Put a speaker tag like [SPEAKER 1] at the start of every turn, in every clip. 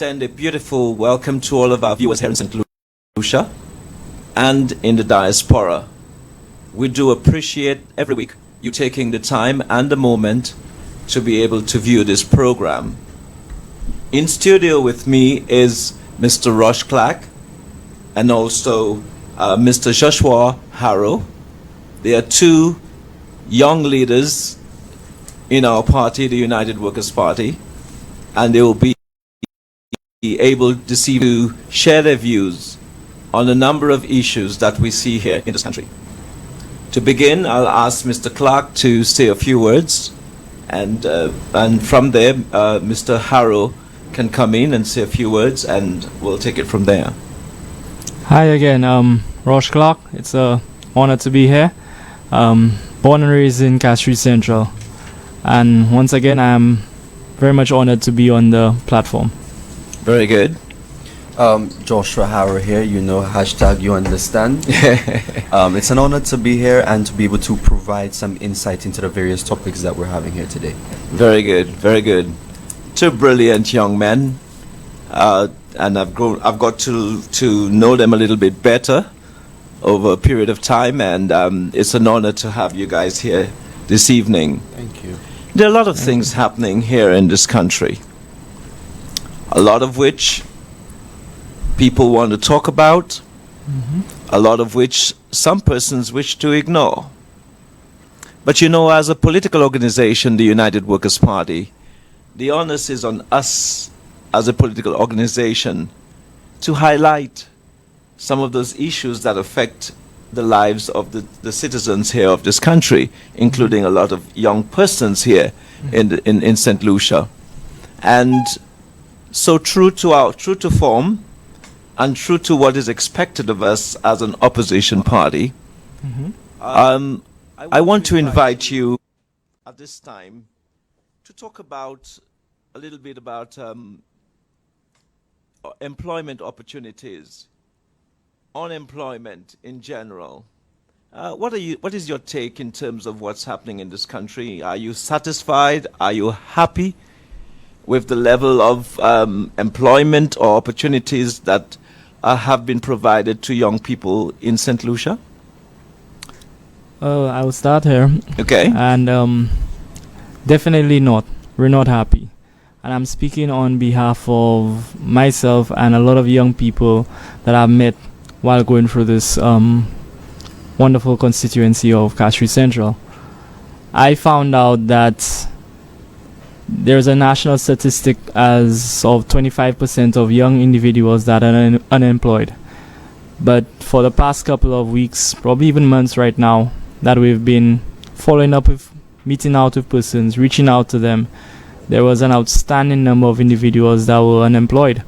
[SPEAKER 1] extend a beautiful welcome to all of our viewers here in St. Lucia and in the diaspora. We do appreciate every week you taking the time and the moment to be able to view this program. In studio with me is Mr. Rosh Clarke and also Mr. Joshua Harrow. They are two young leaders in our party, the United Workers' Party, and they will be able this evening to share their views on a number of issues that we see here in this country. To begin, I'll ask Mr. Clarke to say a few words, and from there, Mr. Harrow can come in and say a few words, and we'll take it from there.
[SPEAKER 2] Hi again, Rosh Clarke. It's an honor to be here. Born and raised in Castries Central, and once again, I'm very much honored to be on the platform.
[SPEAKER 1] Very good.
[SPEAKER 3] Joshua Harrow here, hashtag you understand. It's an honor to be here and to be able to provide some insight into the various topics that we're having here today.
[SPEAKER 1] Very good, very good. Two brilliant young men, and I've got to know them a little bit better over a period of time, and it's an honor to have you guys here this evening.
[SPEAKER 3] Thank you.
[SPEAKER 1] There are a lot of things happening here in this country, a lot of which people want to talk about, a lot of which some persons wish to ignore. But as a political organization, the United Workers' Party, the onus is on us as a political organization to highlight some of those issues that affect the lives of the citizens here of this country, including a lot of young persons here in St. Lucia. And so true to form and true to what is expected of us as an opposition party, I want to invite you at this time to talk about a little bit about employment opportunities, unemployment in general. What is your take in terms of what's happening in this country? Are you satisfied? Are you happy with the level of employment or opportunities that have been provided to young people in St. Lucia?
[SPEAKER 2] I will start here.
[SPEAKER 1] Okay.
[SPEAKER 2] And definitely not. We're not happy. And I'm speaking on behalf of myself and a lot of young people that I've met while going through this wonderful constituency of Castries Central. I found out that there's a national statistic as of 25% of young individuals that are unemployed. But for the past couple of weeks, probably even months right now, that we've been following up with, meeting out with persons, reaching out to them, there was an outstanding number of individuals that were unemployed.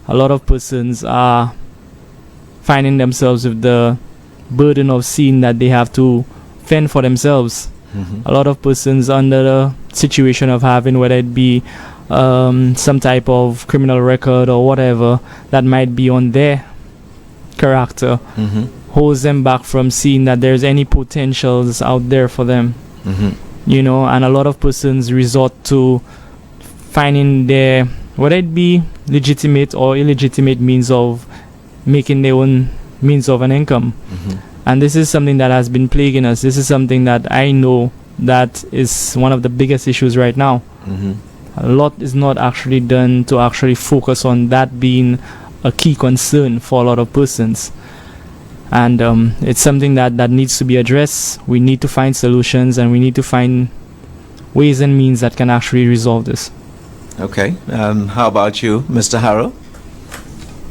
[SPEAKER 2] A lot of persons are finding themselves with the burden of seeing that they have to fend for themselves. A lot of persons under the situation of having, whether it be some type of criminal record or whatever that might be on their character, holds them back from seeing that there's any potentials out there for them. And a lot of persons resort to finding their, whether it be legitimate or illegitimate means of making their own means of an income. And this is something that has been plaguing us. This is something that I know that is one of the biggest issues right now. A lot is not actually done to actually focus on that being a key concern for a lot of persons. And it's something that needs to be addressed. We need to find solutions, and we need to find ways and means that can actually resolve this.
[SPEAKER 1] Okay. How about you, Mr. Harrow?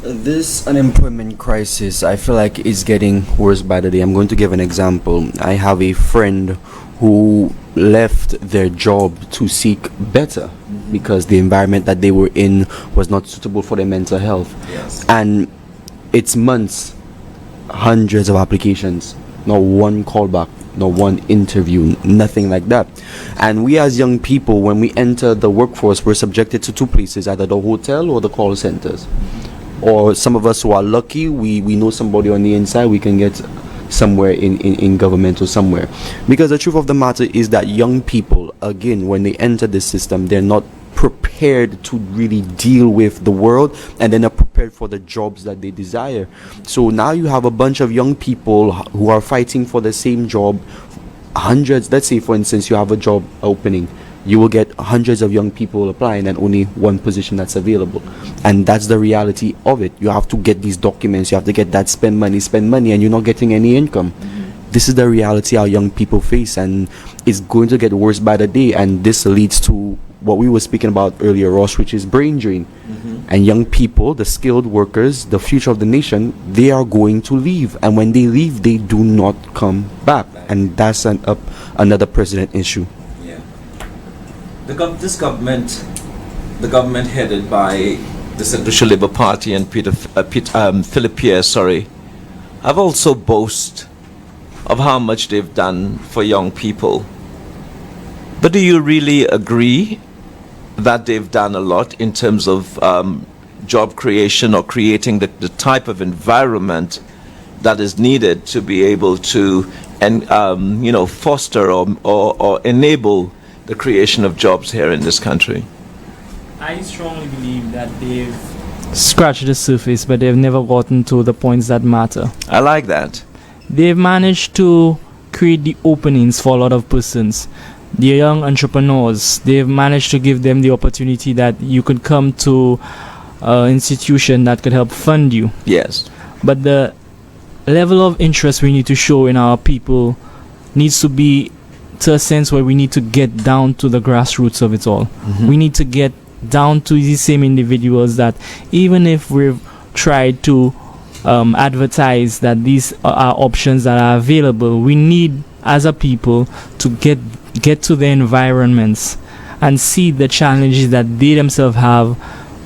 [SPEAKER 3] This unemployment crisis, I feel like, is getting worse by the day. I'm going to give an example. I have a friend who left their job to seek better because the environment that they were in was not suitable for their mental health.
[SPEAKER 1] Yes.
[SPEAKER 3] And it's months, hundreds of applications, not one callback, not one interview, nothing like that. And we as young people, when we enter the workforce, we're subjected to two places, either the hotel or the call centers. Or some of us who are lucky, we know somebody on the inside, we can get somewhere in government or somewhere. Because the truth of the matter is that young people, again, when they enter this system, they're not prepared to really deal with the world, and then are prepared for the jobs that they desire. So now you have a bunch of young people who are fighting for the same job. Hundreds, let's say for instance you have a job opening, you will get hundreds of young people applying and only one position that's available. And that's the reality of it. You have to get these documents, you have to get that spend money, and you're not getting any income. This is the reality our young people face, and it's going to get worse by the day. And this leads to what we were speaking about earlier, Rosh, which is brain drain. And young people, the skilled workers, the future of the nation, they are going to leave. And when they leave, they do not come back. And that's another president issue.
[SPEAKER 1] Yeah. This government, the government headed by the Central Labour Party and Philip Pierre, have also boasted of how much they've done for young people. But do you really agree that they've done a lot in terms of job creation or creating the type of environment that is needed to be able to foster or enable the creation of jobs here in this country?
[SPEAKER 2] I strongly believe that they've scratched the surface, but they've never gotten to the points that matter.
[SPEAKER 1] I like that.
[SPEAKER 2] They've managed to create the openings for a lot of persons. The young entrepreneurs, they've managed to give them the opportunity that you could come to an institution that could help fund you.
[SPEAKER 1] Yes.
[SPEAKER 2] But the level of interest we need to show in our people needs to be to a sense where we need to get down to the grassroots of it all. We need to get down to these same individuals that even if we've tried to advertise that these are options that are available, we need as a people to get to the environments and see the challenges that they themselves have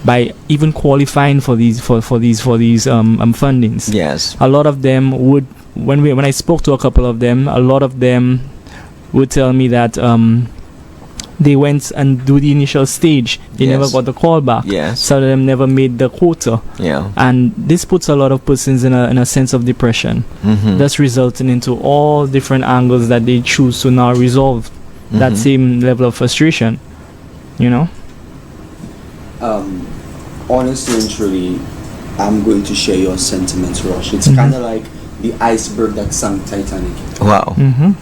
[SPEAKER 2] by even qualifying for these fundings.
[SPEAKER 1] Yes.
[SPEAKER 2] A lot of them would, when I spoke to a couple of them, a lot of them would tell me that they went and do the initial stage. They
[SPEAKER 1] Yes.
[SPEAKER 2] never got the call back.
[SPEAKER 1] Yes.
[SPEAKER 2] Some of them never made the quota.
[SPEAKER 1] Yeah.
[SPEAKER 2] And this puts a lot of persons in a sense of depression. Thus resulting into all different angles that they choose to now resolve that same level of frustration. You know?
[SPEAKER 3] Honestly and truly, I'm going to share your sentiments, Rosh. It's kind of like the iceberg that sank Titanic.
[SPEAKER 1] Wow.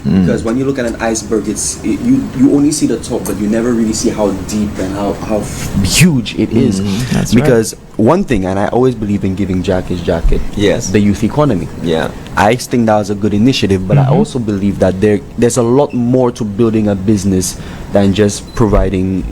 [SPEAKER 3] Because when you look at an iceberg, you only see the top, but you never really see how deep and how huge it is.
[SPEAKER 2] That's
[SPEAKER 3] Because one thing, and I always believe in giving Jack his jacket,
[SPEAKER 1] Yes.
[SPEAKER 3] the youth economy.
[SPEAKER 1] Yeah.
[SPEAKER 3] I think that was a good initiative, but I also believe that there's a lot more to building a business than just providing,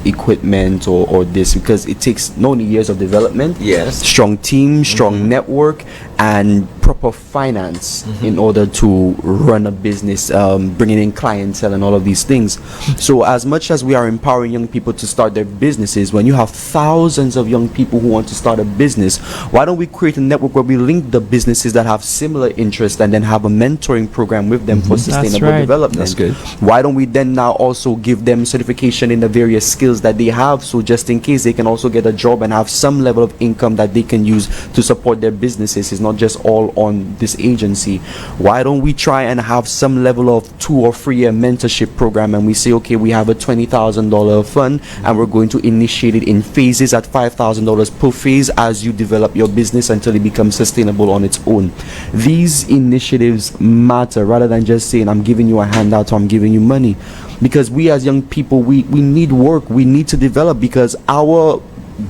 [SPEAKER 3] equipment or this, because it takes not only years of development,
[SPEAKER 1] Yes.
[SPEAKER 3] strong team, strong network, and proper finance in order to run a business, bringing in clientele and all of these things. So as much as we are empowering young people to start their businesses, when you have thousands of young people who want to start a business, why don't we create a network where we link the businesses that have similar interests and then have a mentoring program with them for sustainable
[SPEAKER 2] right.
[SPEAKER 3] development?
[SPEAKER 1] That's good.
[SPEAKER 3] Why don't we then now also give them certification in the various skills that they have, so just in case they can also get a job and have some level of income that they can use to support their businesses? It's not just all on this agency. Why don't we try and have some level of 2 or 3 year mentorship program, and we say, okay, we have a $20,000 fund and we're going to initiate it in phases at $5,000 per phase as you develop your business until it becomes sustainable on its own. These initiatives matter, rather than just saying I'm giving you a handout or I'm giving you money, because we as young people, we need work, we need to develop, because our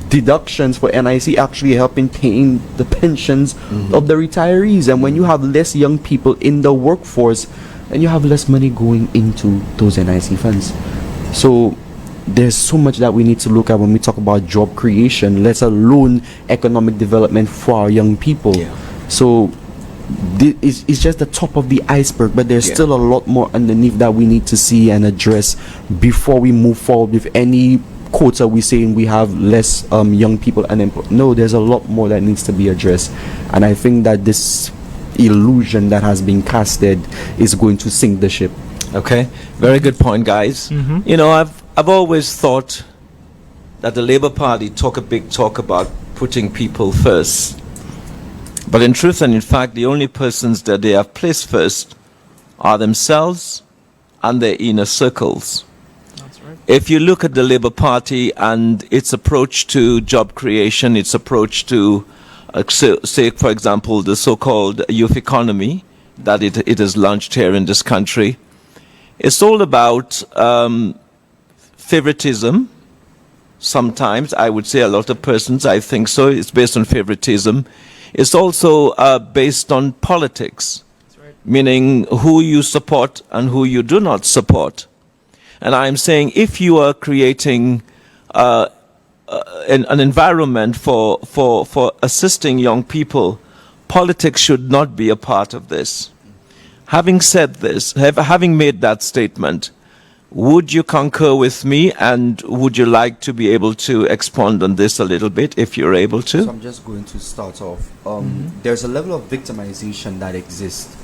[SPEAKER 3] deductions for NIC actually helping paying the pensions of the retirees. And when you have less young people in the workforce, then you have less money going into those NIC funds. So there's so much that we need to look at when we talk about job creation, let alone economic development for our young people. So it's just the top of the iceberg, but there's still a lot more underneath that we need to see and address before we move forward with any quota we saying we have less young people unemployed. No, there's a lot more that needs to be addressed, and I think that this illusion that has been casted is going to sink the ship.
[SPEAKER 1] Okay, very good point, guys. I've always thought that the Labour Party talk a big talk about putting people first, but in truth and in fact, the only persons that they have placed first are themselves and their inner circles.
[SPEAKER 2] That's right.
[SPEAKER 1] If you look at the Labour Party and its approach to job creation, its approach to, say, for example, the so-called youth economy that it has launched here in this country, it's all about favoritism. Sometimes, I would say a lot of persons, I think so, it's based on favoritism. It's also based on politics, meaning who you support and who you do not support. And I'm saying if you are creating an environment for assisting young people, politics should not be a part of this. Having said this, having made that statement, would you concur with me, and would you like to be able to expand on this a little bit if you're able to?
[SPEAKER 3] So I'm just going to start off. There's a level of victimization that exists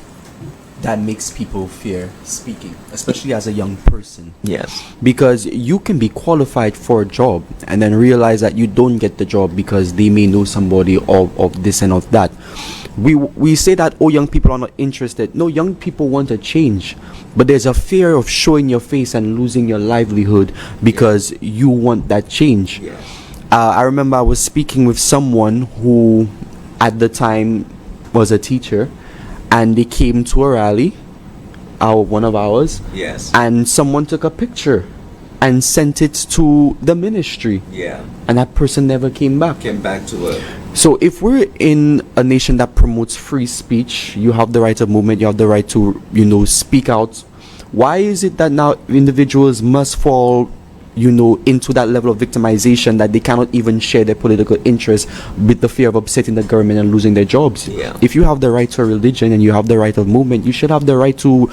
[SPEAKER 3] that makes people fear speaking, especially as a young person.
[SPEAKER 1] Yes.
[SPEAKER 3] Because you can be qualified for a job and then realize that you don't get the job because they may know somebody of this and of that. We say that, oh, young people are not interested. No, young people want a change, but there's a fear of showing your face and losing your livelihood because you want that change.
[SPEAKER 1] Yes.
[SPEAKER 3] I remember I was speaking with someone who at the time was a teacher, and they came to a rally, one of ours.
[SPEAKER 1] Yes.
[SPEAKER 3] And someone took a picture and sent it to the ministry.
[SPEAKER 1] Yeah.
[SPEAKER 3] And that person never came back.
[SPEAKER 1] Came back to work.
[SPEAKER 3] So if we're in a nation that promotes free speech, you have the right of movement, you have the right to, speak out. Why is it that now individuals must fall, into that level of victimization that they cannot even share their political interests with the fear of upsetting the government and losing their jobs?
[SPEAKER 1] Yeah.
[SPEAKER 3] If you have the right to a religion and you have the right of movement, you should have the right to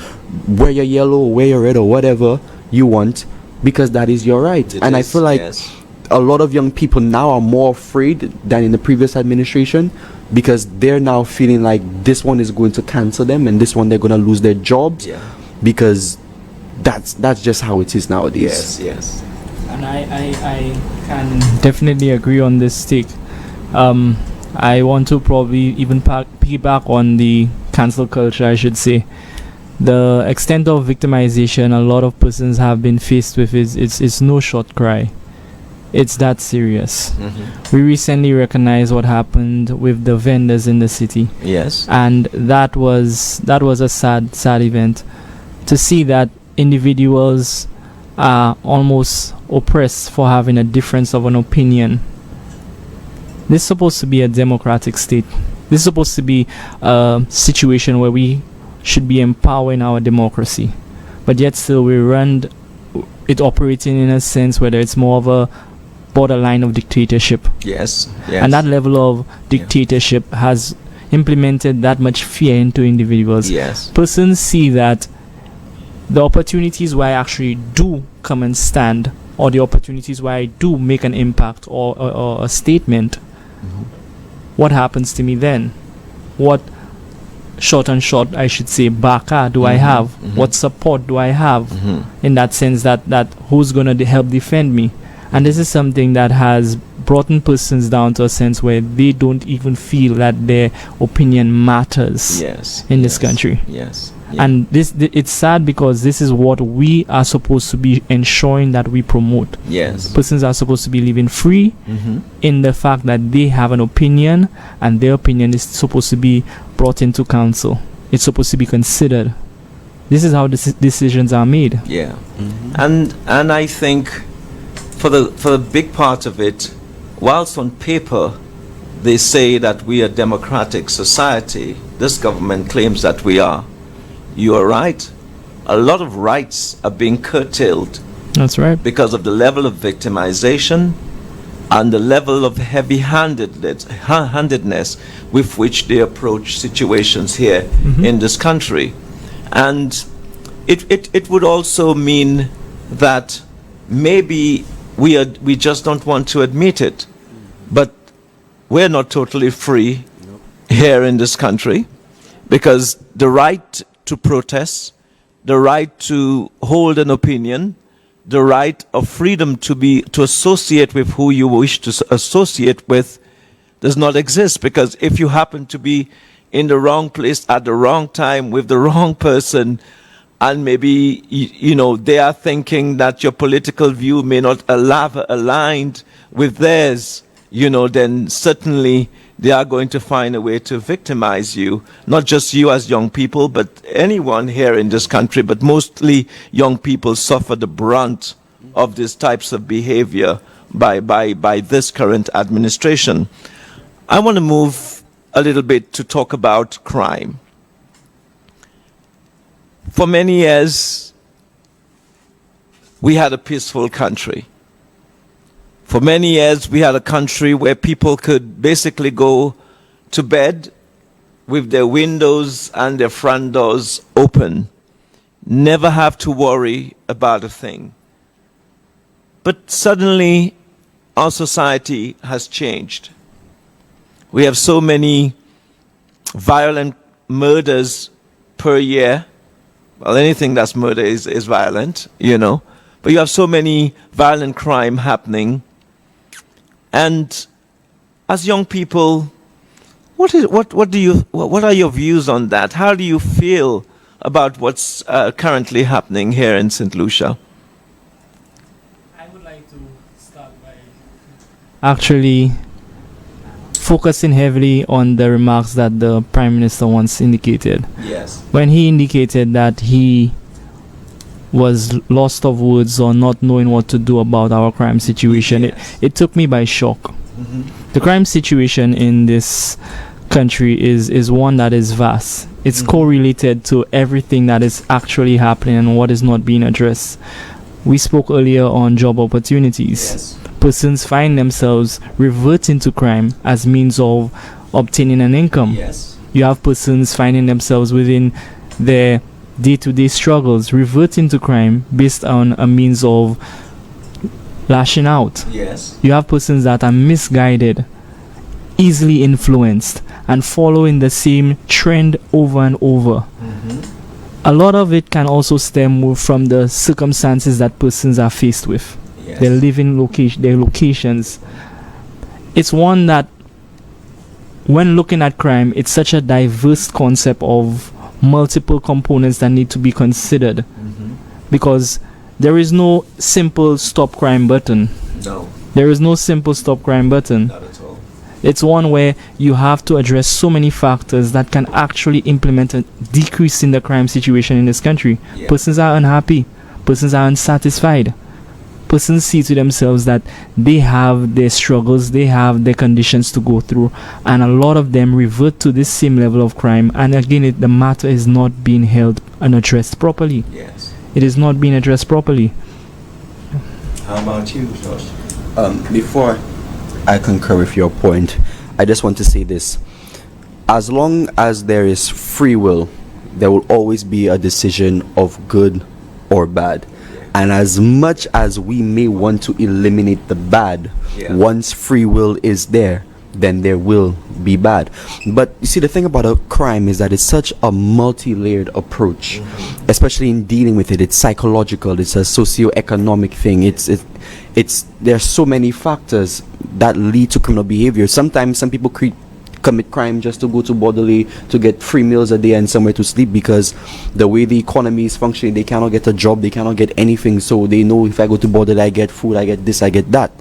[SPEAKER 3] wear your yellow, wear your red, or whatever you want, because that is your right. I feel like a lot of young people now are more afraid than in the previous administration, because they're now feeling like this one is going to cancel them and this one they're going to lose their jobs.
[SPEAKER 1] Yeah.
[SPEAKER 3] Because that's just how it is nowadays.
[SPEAKER 1] Yes.
[SPEAKER 2] And I can definitely agree on this take. I want to probably even piggyback on the cancel culture, I should say. The extent of victimization a lot of persons have been faced with is no short cry. It's that serious.
[SPEAKER 1] Mm-hmm.
[SPEAKER 2] We recently recognized what happened with the vendors in the city.
[SPEAKER 1] Yes.
[SPEAKER 2] And that was a sad event to see that individuals are almost oppressed for having a difference of an opinion. This is supposed to be a democratic state. This is supposed to be a situation where we should be empowering our democracy, but yet still we run it operating in a sense whether it's more of a borderline of dictatorship.
[SPEAKER 1] Yes.
[SPEAKER 2] And that level of dictatorship has implemented that much fear into individuals.
[SPEAKER 1] Yes.
[SPEAKER 2] Persons see that the opportunities where I actually do come and stand, or the opportunities where I do make an impact or a statement, what happens to me then? What short, I should say, baka do I have? What support do I have? In that sense that who's going to help defend me? And this is something that has brought in persons down to a sense where they don't even feel that their opinion matters in this country.
[SPEAKER 1] Yes.
[SPEAKER 2] And it's sad because this is what we are supposed to be ensuring that we promote.
[SPEAKER 1] Yes.
[SPEAKER 2] Persons are supposed to be living free in the fact that they have an opinion, and their opinion is supposed to be brought into council. It's supposed to be considered. This is how decisions are made.
[SPEAKER 1] Yeah. And I think for the big part of it, whilst on paper they say that we are a democratic society, this government claims that we are. You are right. A lot of rights are being curtailed.
[SPEAKER 2] That's right.
[SPEAKER 1] Because of the level of victimization and the level of heavy-handedness with which they approach situations here in this country. And it would also mean that maybe we just don't want to admit it, but we're not totally free here in this country, because the right to protest, the right to hold an opinion, the right of freedom to associate with who you wish to associate with does not exist. Because if you happen to be in the wrong place at the wrong time with the wrong person, and maybe, they are thinking that your political view may not aligned with theirs, then certainly they are going to find a way to victimize you. Not just you as young people, but anyone here in this country, but mostly young people suffer the brunt of these types of behavior by this current administration. I want to move a little bit to talk about crime. For many years, we had a peaceful country. For many years, we had a country where people could basically go to bed with their windows and their front doors open, never have to worry about a thing. But suddenly, our society has changed. We have so many violent murders per year. Well, anything that's murder is violent, But you have so many violent crime happening. And as young people, what are your views on that? How do you feel about what's currently happening here in St. Lucia?
[SPEAKER 2] I would like to start by actually focusing heavily on the remarks that the Prime Minister once indicated.
[SPEAKER 1] Yes.
[SPEAKER 2] When he indicated that he was lost of words or not knowing what to do about our crime situation,
[SPEAKER 1] yes.
[SPEAKER 2] it took me by shock.
[SPEAKER 1] Mm-hmm.
[SPEAKER 2] The crime situation in this country is one that is vast. It's correlated to everything that is actually happening and what is not being addressed. We spoke earlier on job opportunities.
[SPEAKER 1] Yes.
[SPEAKER 2] Persons find themselves reverting to crime as means of obtaining an income.
[SPEAKER 1] Yes.
[SPEAKER 2] You have persons finding themselves within their day-to-day struggles reverting to crime based on a means of lashing out.
[SPEAKER 1] Yes.
[SPEAKER 2] You have persons that are misguided, easily influenced, and following the same trend over and over.
[SPEAKER 1] Mm-hmm.
[SPEAKER 2] A lot of it can also stem from the circumstances that persons are faced with.
[SPEAKER 1] Yes.
[SPEAKER 2] Their living location, their locations. It's one that, when looking at crime, it's such a diverse concept of multiple components that need to be considered.
[SPEAKER 1] Mm-hmm.
[SPEAKER 2] Because there is no simple stop crime button.
[SPEAKER 1] No.
[SPEAKER 2] There is no simple stop crime button.
[SPEAKER 1] Not at all.
[SPEAKER 2] It's one where you have to address so many factors that can actually implement a decrease in the crime situation in this country.
[SPEAKER 1] Yeah.
[SPEAKER 2] Persons are unhappy. Persons are unsatisfied. Persons see to themselves that they have their struggles, they have their conditions to go through, and a lot of them revert to this same level of crime. And again, the matter is not being held and addressed properly.
[SPEAKER 1] Yes.
[SPEAKER 2] It is not being addressed properly.
[SPEAKER 1] How about you, Josh?
[SPEAKER 3] Before I concur with your point, I just want to say this. As long as there is free will, there will always be a decision of good or bad. And as much as we may want to eliminate the bad, once free will is there, then there will be bad. But you see, the thing about a crime is that it's such a multi-layered approach, especially in dealing with it. It's psychological. It's a socio-economic thing. It's there's so many factors that lead to criminal behavior. Sometimes some people commit crime just to go to Bordelais to get 3 meals a day and somewhere to sleep, because the way the economy is functioning, they cannot get a job, they cannot get anything, so they know if I go to Bordelais, I get food, I get this, I get that.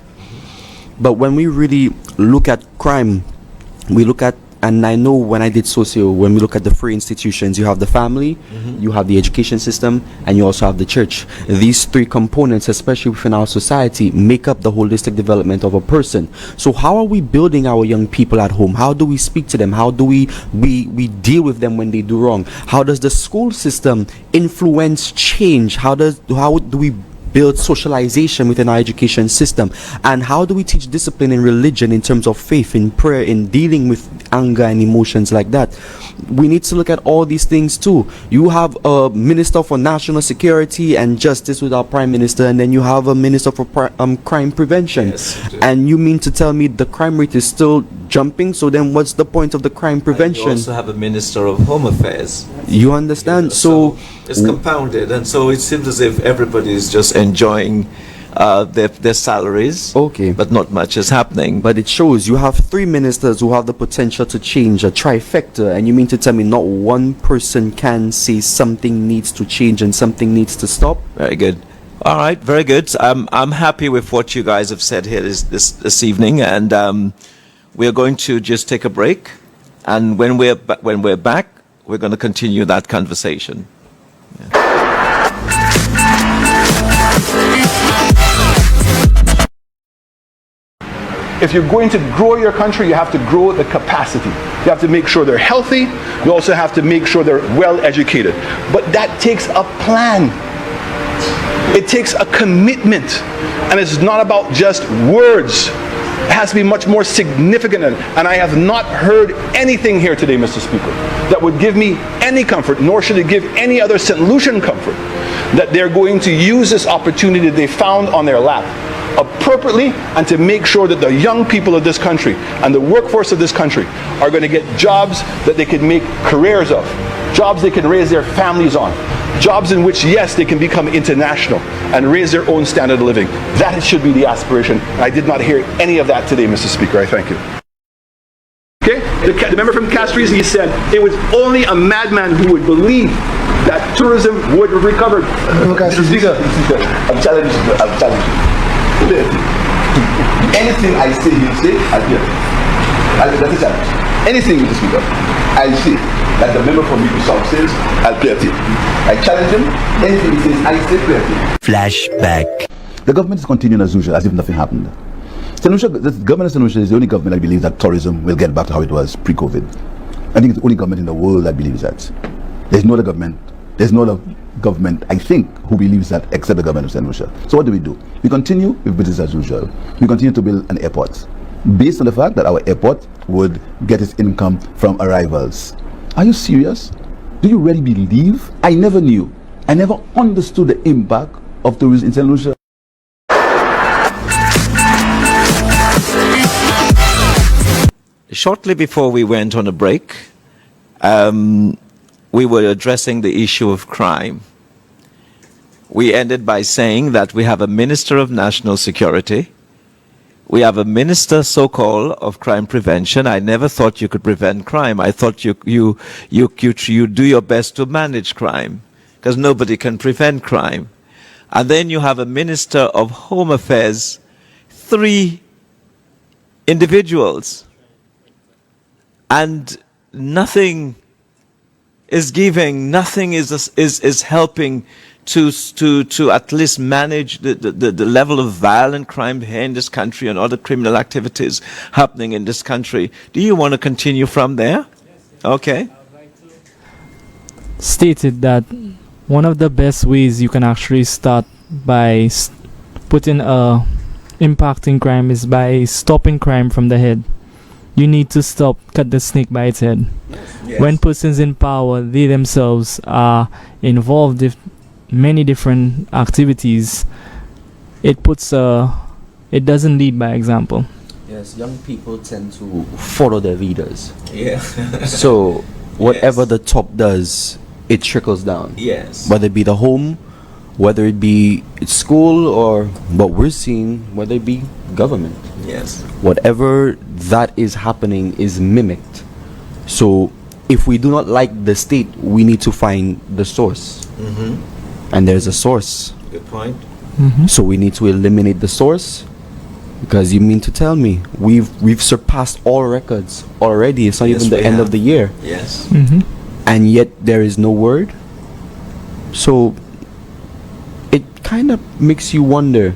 [SPEAKER 3] But when we really look at crime, we look at, and I know when I did socio, when we look at the three institutions, you have the family, you have the education system, and you also have the church. These three components, especially within our society, make up the holistic development of a person. So how are we building our young people at home? How do we speak to them? How do we deal with them when they do wrong? How does the school system influence change? How do we build socialization within our education system? And how do we teach discipline in religion, in terms of faith, in prayer, in dealing with anger and emotions like that? We need to look at all these things too. You have a minister for national security and justice with our prime minister, and then you have a minister for crime prevention.
[SPEAKER 1] Yes,
[SPEAKER 3] and you mean to tell me the crime rate is still jumping? So then what's the point of the crime prevention?
[SPEAKER 1] And you also have a minister of home affairs.
[SPEAKER 3] You understand?
[SPEAKER 1] So it's compounded, and so it seems as if everybody is just enjoying their salaries.
[SPEAKER 3] Okay.
[SPEAKER 1] But not much is happening.
[SPEAKER 3] But it shows you have 3 ministers who have the potential to change, a trifecta, and you mean to tell me not one person can say something needs to change and something needs to stop?
[SPEAKER 1] Very good. All right, very good. I'm happy with what you guys have said here this evening, and we're going to just take a break. And when we're back, we're going to continue that conversation.
[SPEAKER 4] If you're going to grow your country, you have to grow the capacity. You have to make sure they're healthy. You also have to make sure they're well educated. But that takes a plan. It takes a commitment. And it's not about just words. It has to be much more significant. And I have not heard anything here today, Mr. Speaker, that would give me any comfort, nor should it give any other St. Lucian comfort, that they're going to use this opportunity that they found on their lap appropriately, and to make sure that the young people of this country and the workforce of this country are going to get jobs that they can make careers of, jobs they can raise their families on, jobs in which, yes, they can become international and raise their own standard of living. That should be the aspiration. I did not hear any of that today, Mr. Speaker. I thank you. Okay? The member from Castries, he said it was only a madman who would believe that tourism would recover. Mr. Speaker,
[SPEAKER 5] I'm challenging you. Anything I say, you say, I'll hear. That's a challenge. Anything you speak of, I say that the member from South says, I'll play it. I challenge him. Anything he says, I say, play it.
[SPEAKER 6] Flashback.
[SPEAKER 5] The government is continuing as usual, as if nothing happened. The government of St. Lucia is the only government that believes that tourism will get back to how it was pre-COVID. I think it's the only government in the world that believes that. There's no other government. There's no other government, I think, who believes that except the government of St. Lucia. So what do? We continue with business as usual. We continue to build an airport based on the fact that our airport would get its income from arrivals. Are you serious? Do you really believe? I never knew. I never understood the impact of tourism in St. Lucia.
[SPEAKER 1] Shortly before we went on a break, we were addressing the issue of crime. We ended by saying that we have a Minister of National Security. We have a Minister, so-called, of crime prevention. I never thought you could prevent crime. I thought you do your best to manage crime, because nobody can prevent crime. And then you have a Minister of Home Affairs, 3 individuals, and nothing is giving, nothing is helping to at least manage the level of violent crime here in this country and other criminal activities happening in this country. Do you want to continue from there? Okay.
[SPEAKER 2] Stated that one of the best ways you can actually start by putting a impact in crime is by stopping crime from the head. You need to cut the snake by its head.
[SPEAKER 1] Yes.
[SPEAKER 2] When persons in power, they themselves are involved in many different activities, it doesn't lead by example.
[SPEAKER 3] Yes, young people tend to follow their leaders.
[SPEAKER 1] Yeah.
[SPEAKER 3] So whatever the top does, it trickles down.
[SPEAKER 1] Yes.
[SPEAKER 3] Whether it be the home, whether it be school, or what we're seeing, whether it be government.
[SPEAKER 1] Yes.
[SPEAKER 3] Whatever that is happening is mimicked. So if we do not like the state, we need to find the source.
[SPEAKER 1] Mm-hmm.
[SPEAKER 3] And there's a source.
[SPEAKER 1] Good point.
[SPEAKER 2] Mm-hmm.
[SPEAKER 3] So we need to eliminate the source, because you mean to tell me we've surpassed all records already. It's not
[SPEAKER 1] Yes,
[SPEAKER 3] even the
[SPEAKER 1] we
[SPEAKER 3] end
[SPEAKER 1] have.
[SPEAKER 3] of the year.
[SPEAKER 1] Yes.
[SPEAKER 2] Mm-hmm.
[SPEAKER 3] And yet there is no word. So it kind of makes you wonder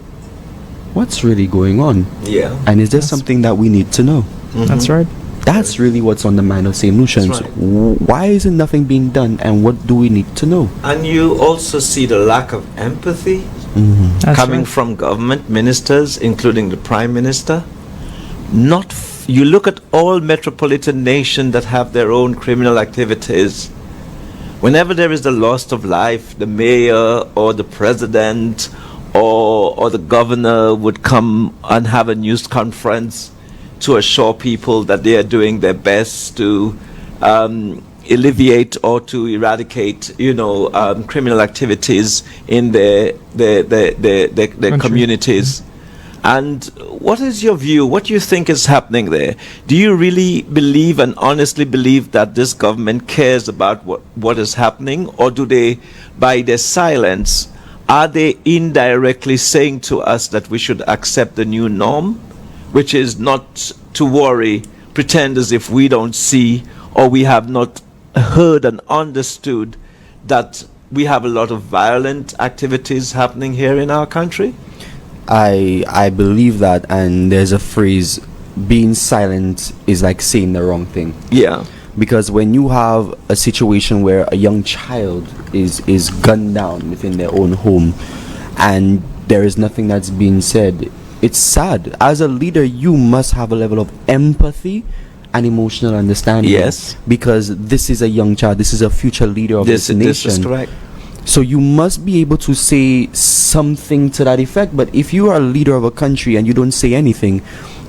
[SPEAKER 3] what's really going on,
[SPEAKER 1] Yeah.
[SPEAKER 3] and is there something that we need to know?
[SPEAKER 1] Mhm.
[SPEAKER 2] That's right.
[SPEAKER 3] That's really what's on the mind of St. Lucians.
[SPEAKER 1] That's right.
[SPEAKER 3] Why isn't nothing being done, and what do we need to know?
[SPEAKER 1] And you also see the lack of empathy
[SPEAKER 2] That's
[SPEAKER 1] coming
[SPEAKER 2] right.
[SPEAKER 1] from government ministers, including the Prime Minister. You look at all metropolitan nations that have their own criminal activities. Whenever there is the loss of life, the mayor or the president or the governor would come and have a news conference to assure people that they are doing their best to alleviate or to eradicate, criminal activities in their communities. And what is your view? What do you think is happening there? Do you really believe and honestly believe that this government cares about what is happening? Or do they, by their silence, are they indirectly saying to us that we should accept the new norm, which is not to worry, pretend as if we don't see or we have not heard and understood that we have a lot of violent activities happening here in our country?
[SPEAKER 3] I believe that, and there's a phrase, being silent is like saying the wrong thing.
[SPEAKER 1] Yeah.
[SPEAKER 3] Because when you have a situation where a young child is gunned down within their own home and there is nothing that's being said, it's sad. As a leader, you must have a level of empathy and emotional understanding.
[SPEAKER 1] Yes.
[SPEAKER 3] Because this is a young child, this is a future leader of this nation.
[SPEAKER 1] This is correct.
[SPEAKER 3] So you must be able to say something to that effect. But if you are a leader of a country and you don't say anything,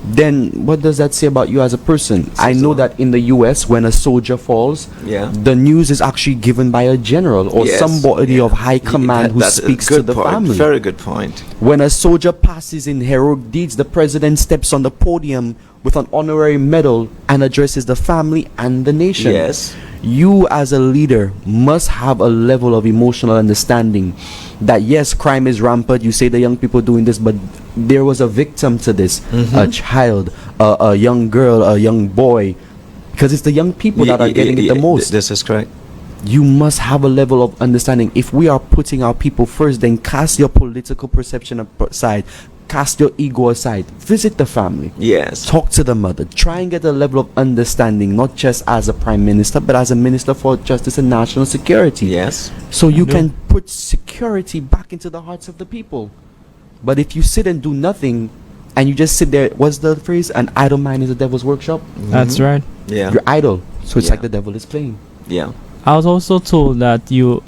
[SPEAKER 3] then what does that say about you as a person? I know that in the US, when a soldier falls, the news is actually given by a general or somebody of high command who speaks to the family.
[SPEAKER 1] Very good point.
[SPEAKER 3] When a soldier passes in heroic deeds, the president steps on the podium with an honorary medal and addresses the family and the nation.
[SPEAKER 1] Yes.
[SPEAKER 3] You as a leader must have a level of emotional understanding that yes, crime is rampant. You say the young people doing this, but there was a victim to this, a child, a young girl, a young boy, because it's the young people that are getting it the most.
[SPEAKER 1] This is correct.
[SPEAKER 3] You must have a level of understanding. If we are putting our people first, then cast your political perception aside. Cast your ego aside. Visit the family.
[SPEAKER 1] Yes.
[SPEAKER 3] Talk to the mother. Try and get a level of understanding, not just as a prime minister, but as a minister for justice and national security.
[SPEAKER 1] Yes.
[SPEAKER 3] So you can put security back into the hearts of the people. But if you sit and do nothing, and you just sit there, what's the phrase? An idle mind is a devil's workshop.
[SPEAKER 2] That's right.
[SPEAKER 1] Yeah.
[SPEAKER 3] You're idle. So it's like the devil is playing.
[SPEAKER 1] Yeah.
[SPEAKER 2] I was also told that you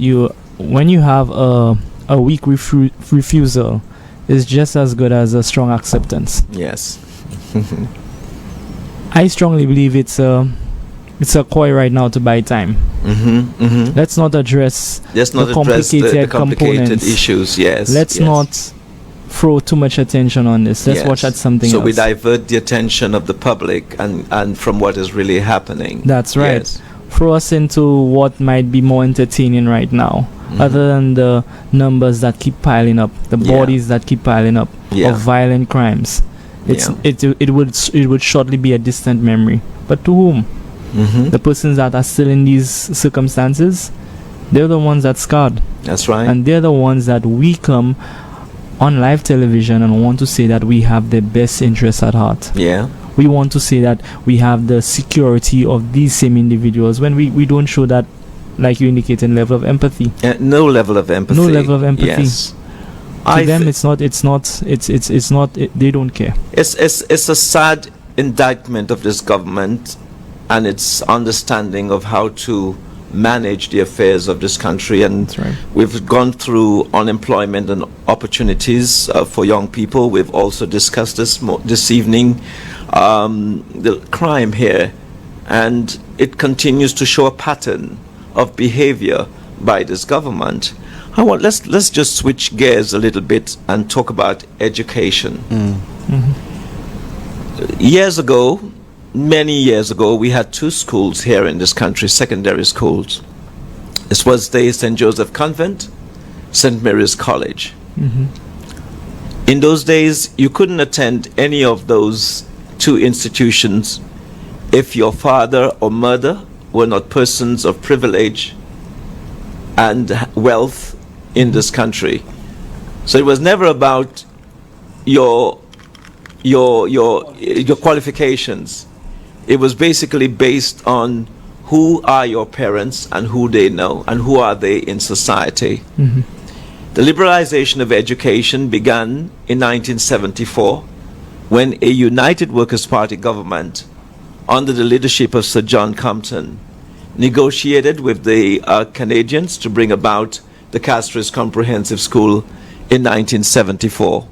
[SPEAKER 2] when you have a weak refusal, is just as good as a strong acceptance.
[SPEAKER 1] Yes.
[SPEAKER 2] I strongly believe it's a coy right now to buy time. Let's not address the complicated components.
[SPEAKER 1] Issues. Yes.
[SPEAKER 2] Let's not throw too much attention on this. Let's watch at something else.
[SPEAKER 1] So we divert the attention of the public and from what is really happening.
[SPEAKER 2] That's right.
[SPEAKER 1] Yes.
[SPEAKER 2] Throw us into what might be more entertaining right now, other than the numbers that keep piling up, the bodies that keep piling up of violent crimes. It would shortly be a distant memory. But to whom? The persons that are still in these circumstances, they're the ones that scarred.
[SPEAKER 1] That's right.
[SPEAKER 2] And they're the ones that we come on live television and want to say that we have their best interests at heart.
[SPEAKER 1] Yeah.
[SPEAKER 2] We want to say that we have the security of these same individuals when we don't show that, like you indicated, level of empathy.
[SPEAKER 1] No level of empathy.
[SPEAKER 2] No level of empathy.
[SPEAKER 1] Yes.
[SPEAKER 2] To them, it's not. They don't care.
[SPEAKER 1] It's a sad indictment of this government and its understanding of how to manage the affairs of this country. And
[SPEAKER 2] That's right.
[SPEAKER 1] We've gone through unemployment and opportunities for young people. We've also discussed this evening the crime here, and it continues to show a pattern of behavior by this government. Let's just switch gears a little bit and talk about education. Many years ago, we had two schools here in this country, secondary schools. This was the St. Joseph Convent, St. Mary's College. In those days, you couldn't attend any of those two institutions if your father or mother were not persons of privilege and wealth in this country. So it was never about your qualifications. It was basically based on who are your parents and who they know and who are they in society. The liberalization of education began in 1974 when a United Workers' Party government under the leadership of Sir John Compton negotiated with the Canadians to bring about the Castries Comprehensive School in 1974.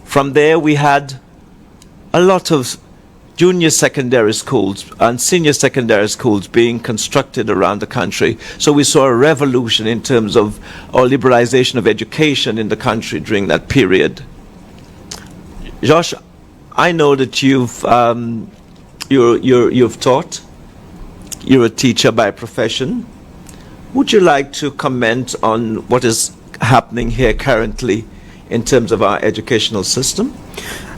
[SPEAKER 1] From there we had a lot of junior secondary schools and senior secondary schools being constructed around the country. So we saw a revolution in terms of our liberalization of education in the country during that period. Josh, I know that you've taught. You're a teacher by profession. Would you like to comment on what is happening here currently in terms of our educational system?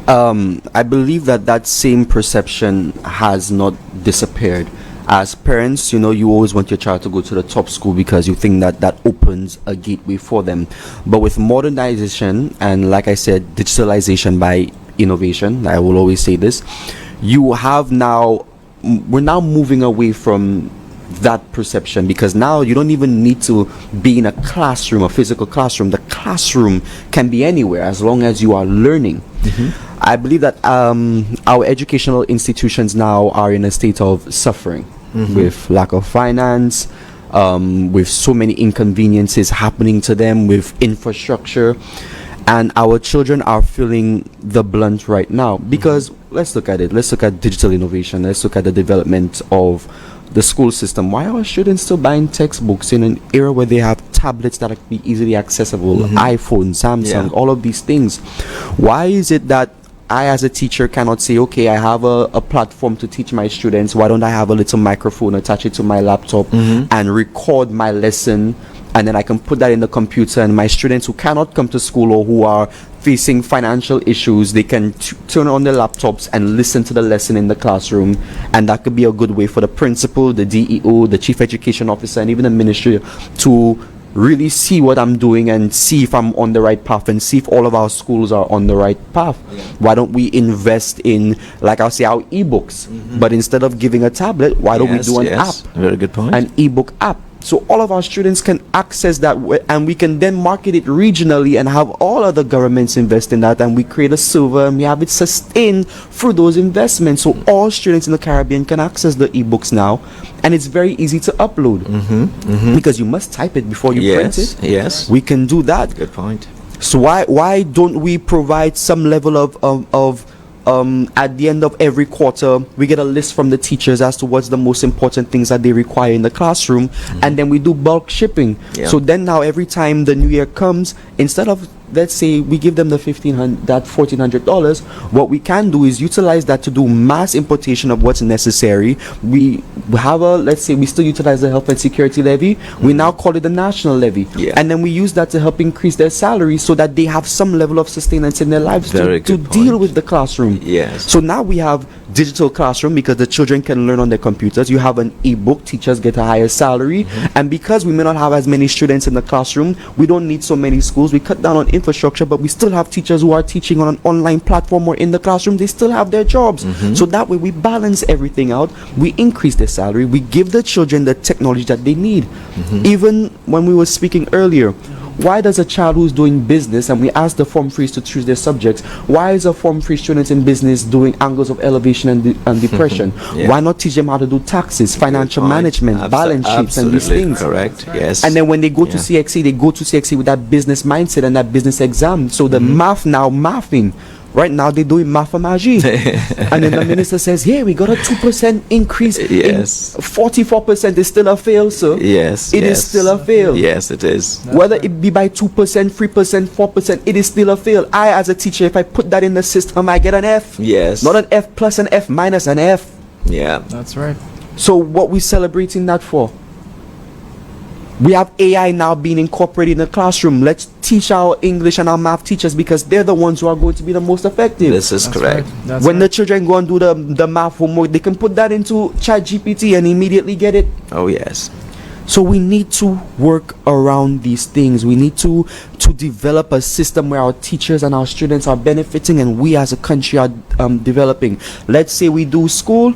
[SPEAKER 3] I believe that same perception has not disappeared. As parents, you always want your child to go to the top school because you think that opens a gateway for them. But with modernization and, like I said, digitalization by innovation, I will always say this, we're now moving away from that perception, because now you don't even need to be in a classroom, a physical classroom. The classroom can be anywhere as long as you are learning. I believe that our educational institutions now are in a state of suffering with lack of finance, with so many inconveniences happening to them, with infrastructure, and our children are feeling the blunt right now. Because let's look at it. Let's look at digital innovation. Let's look at the development of the school system. Why are students still buying textbooks in an era where they have tablets that can be easily accessible, iPhone, Samsung, all of these things? Why is it that I, as a teacher, cannot say, okay, I have a platform to teach my students. Why don't I have a little microphone, attach it to my laptop, and record my lesson? And then I can put that in the computer, and my students who cannot come to school or who are facing financial issues, they can turn on their laptops and listen to the lesson in the classroom. And that could be a good way for the principal, the DEO, the chief education officer, and even the ministry to really see what I'm doing and see if I'm on the right path, and see if all of our schools are on the right path. Why don't we invest in, like I'll say, our ebooks? But instead of giving a tablet, why don't we do an app?
[SPEAKER 1] Very good point.
[SPEAKER 3] An ebook app. So all of our students can access that, and we can then market it regionally and have all other governments invest in that, and we create a server and we have it sustained through those investments. So all students in the Caribbean can access the ebooks now, and it's very easy to upload because you must type it before you print it.
[SPEAKER 1] Yes,
[SPEAKER 3] we can do that.
[SPEAKER 1] Good point.
[SPEAKER 3] So why don't we provide some level of at the end of every quarter, we get a list from the teachers as to what's the most important things that they require in the classroom, and then we do bulk shipping. So then now every time the new year comes, instead of, let's say, we give them the $1,400, what we can do is utilize that to do mass importation of what's necessary. We have let's say we still utilize the health and security levy. We now call it the national levy, and then we use that to help increase their salary so that they have some level of sustenance in their lives to deal with the classroom. So now we have digital classroom because the children can learn on their computers. You have an ebook, teachers get a higher salary, and because we may not have as many students in the classroom, we don't need so many schools. We cut down on infrastructure, but we still have teachers who are teaching on an online platform or in the classroom. They still have their jobs. So that way we balance everything out. We increase their salary. We give the children the technology that they need. Even when we were speaking earlier, why does a child who's doing business, and we ask the Form 3s to choose their subjects, why is a Form 3 student in business doing angles of elevation and depression? Why not teach them how to do taxes, financial management, balance sheets, and these things?
[SPEAKER 1] Correct, yes.
[SPEAKER 3] And then when they go to CXC, they go to CXC with that business mindset and that business exam. So the math now mathing. Right now they're doing mathemagie. And then the minister says, hey, we got a 2% increase. In 44% is still a fail, sir. It is still a fail.
[SPEAKER 1] Yes, it is.
[SPEAKER 3] Whether it be by 2%, 3%, 4%, it is still a fail. I, as a teacher, if I put that in the system, I get an F. Not an F plus, an F minus, an F.
[SPEAKER 2] That's right.
[SPEAKER 3] So what we celebrating that for? We have AI now being incorporated in the classroom. Let's teach our English and our math teachers, because they're the ones who are going to be the most effective.
[SPEAKER 1] This is correct.
[SPEAKER 2] Right.
[SPEAKER 3] When the children go and do the math homework, they can put that into ChatGPT and immediately get it.
[SPEAKER 1] Oh, yes.
[SPEAKER 3] So we need to work around these things. We need to develop a system where our teachers and our students are benefiting, and we as a country are developing. Let's say we do school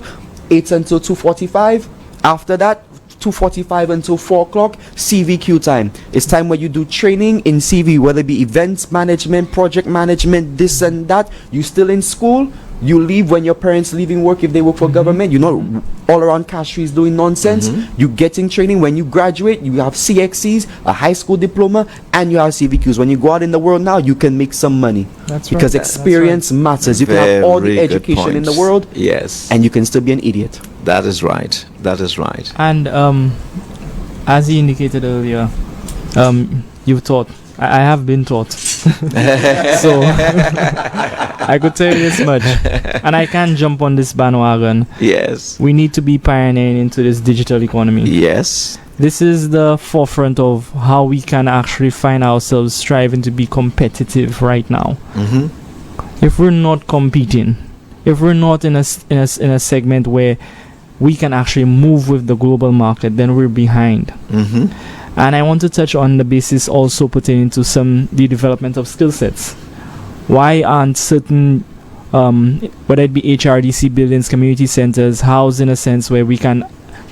[SPEAKER 3] 8 until 2:45. After that, 2:45 until 4 o'clock, CVQ time. It's time where you do training in CV, whether it be events management, project management, this and that. You still in school, You leave when your parents leaving work if they work for government. You're not all around cash trees doing nonsense. You getting training. When you graduate, you have CXCs, a high school diploma, and you have CVQs. When you go out in the world now, you can make some money.
[SPEAKER 2] That's
[SPEAKER 3] because
[SPEAKER 2] right.
[SPEAKER 3] experience matters. You can have all the
[SPEAKER 1] Very good
[SPEAKER 3] education in the
[SPEAKER 1] point.
[SPEAKER 3] world,
[SPEAKER 1] Yes.
[SPEAKER 3] and you can still be an idiot.
[SPEAKER 1] That is right. That is right.
[SPEAKER 2] And as he indicated earlier, you've taught. I have been taught. So I could tell you this much. And I can jump on this bandwagon.
[SPEAKER 1] Yes.
[SPEAKER 2] We need to be pioneering into this digital economy.
[SPEAKER 1] Yes.
[SPEAKER 2] This is the forefront of how we can actually find ourselves striving to be competitive right now. If we're not competing, if we're not in a segment where we can actually move with the global market, then we're behind. And I want to touch on the basis also pertaining to the development of skill sets. Why aren't certain, whether it be HRDC buildings, community centers, housed in a sense where we can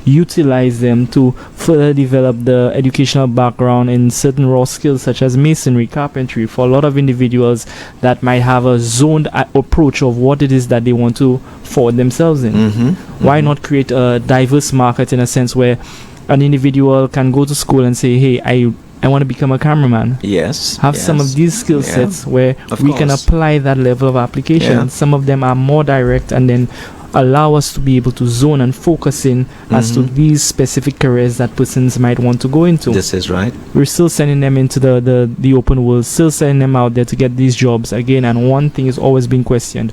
[SPEAKER 2] utilize them to further develop the educational background in certain raw skills such as masonry, carpentry, for a lot of individuals that might have a zoned approach of what it is that they want to forward themselves in. Why not create a diverse market in a sense where an individual can go to school and say, hey, I want to become a cameraman.
[SPEAKER 1] Yes.
[SPEAKER 2] Have some of these skill sets where we can apply that level of application.
[SPEAKER 1] Yeah.
[SPEAKER 2] Some of them are more direct and then allow us to be able to zone and focus in as to these specific careers that persons might want to go into.
[SPEAKER 1] This is right.
[SPEAKER 2] We're still sending them into the open world, still sending them out there to get these jobs again. And one thing is always being questioned: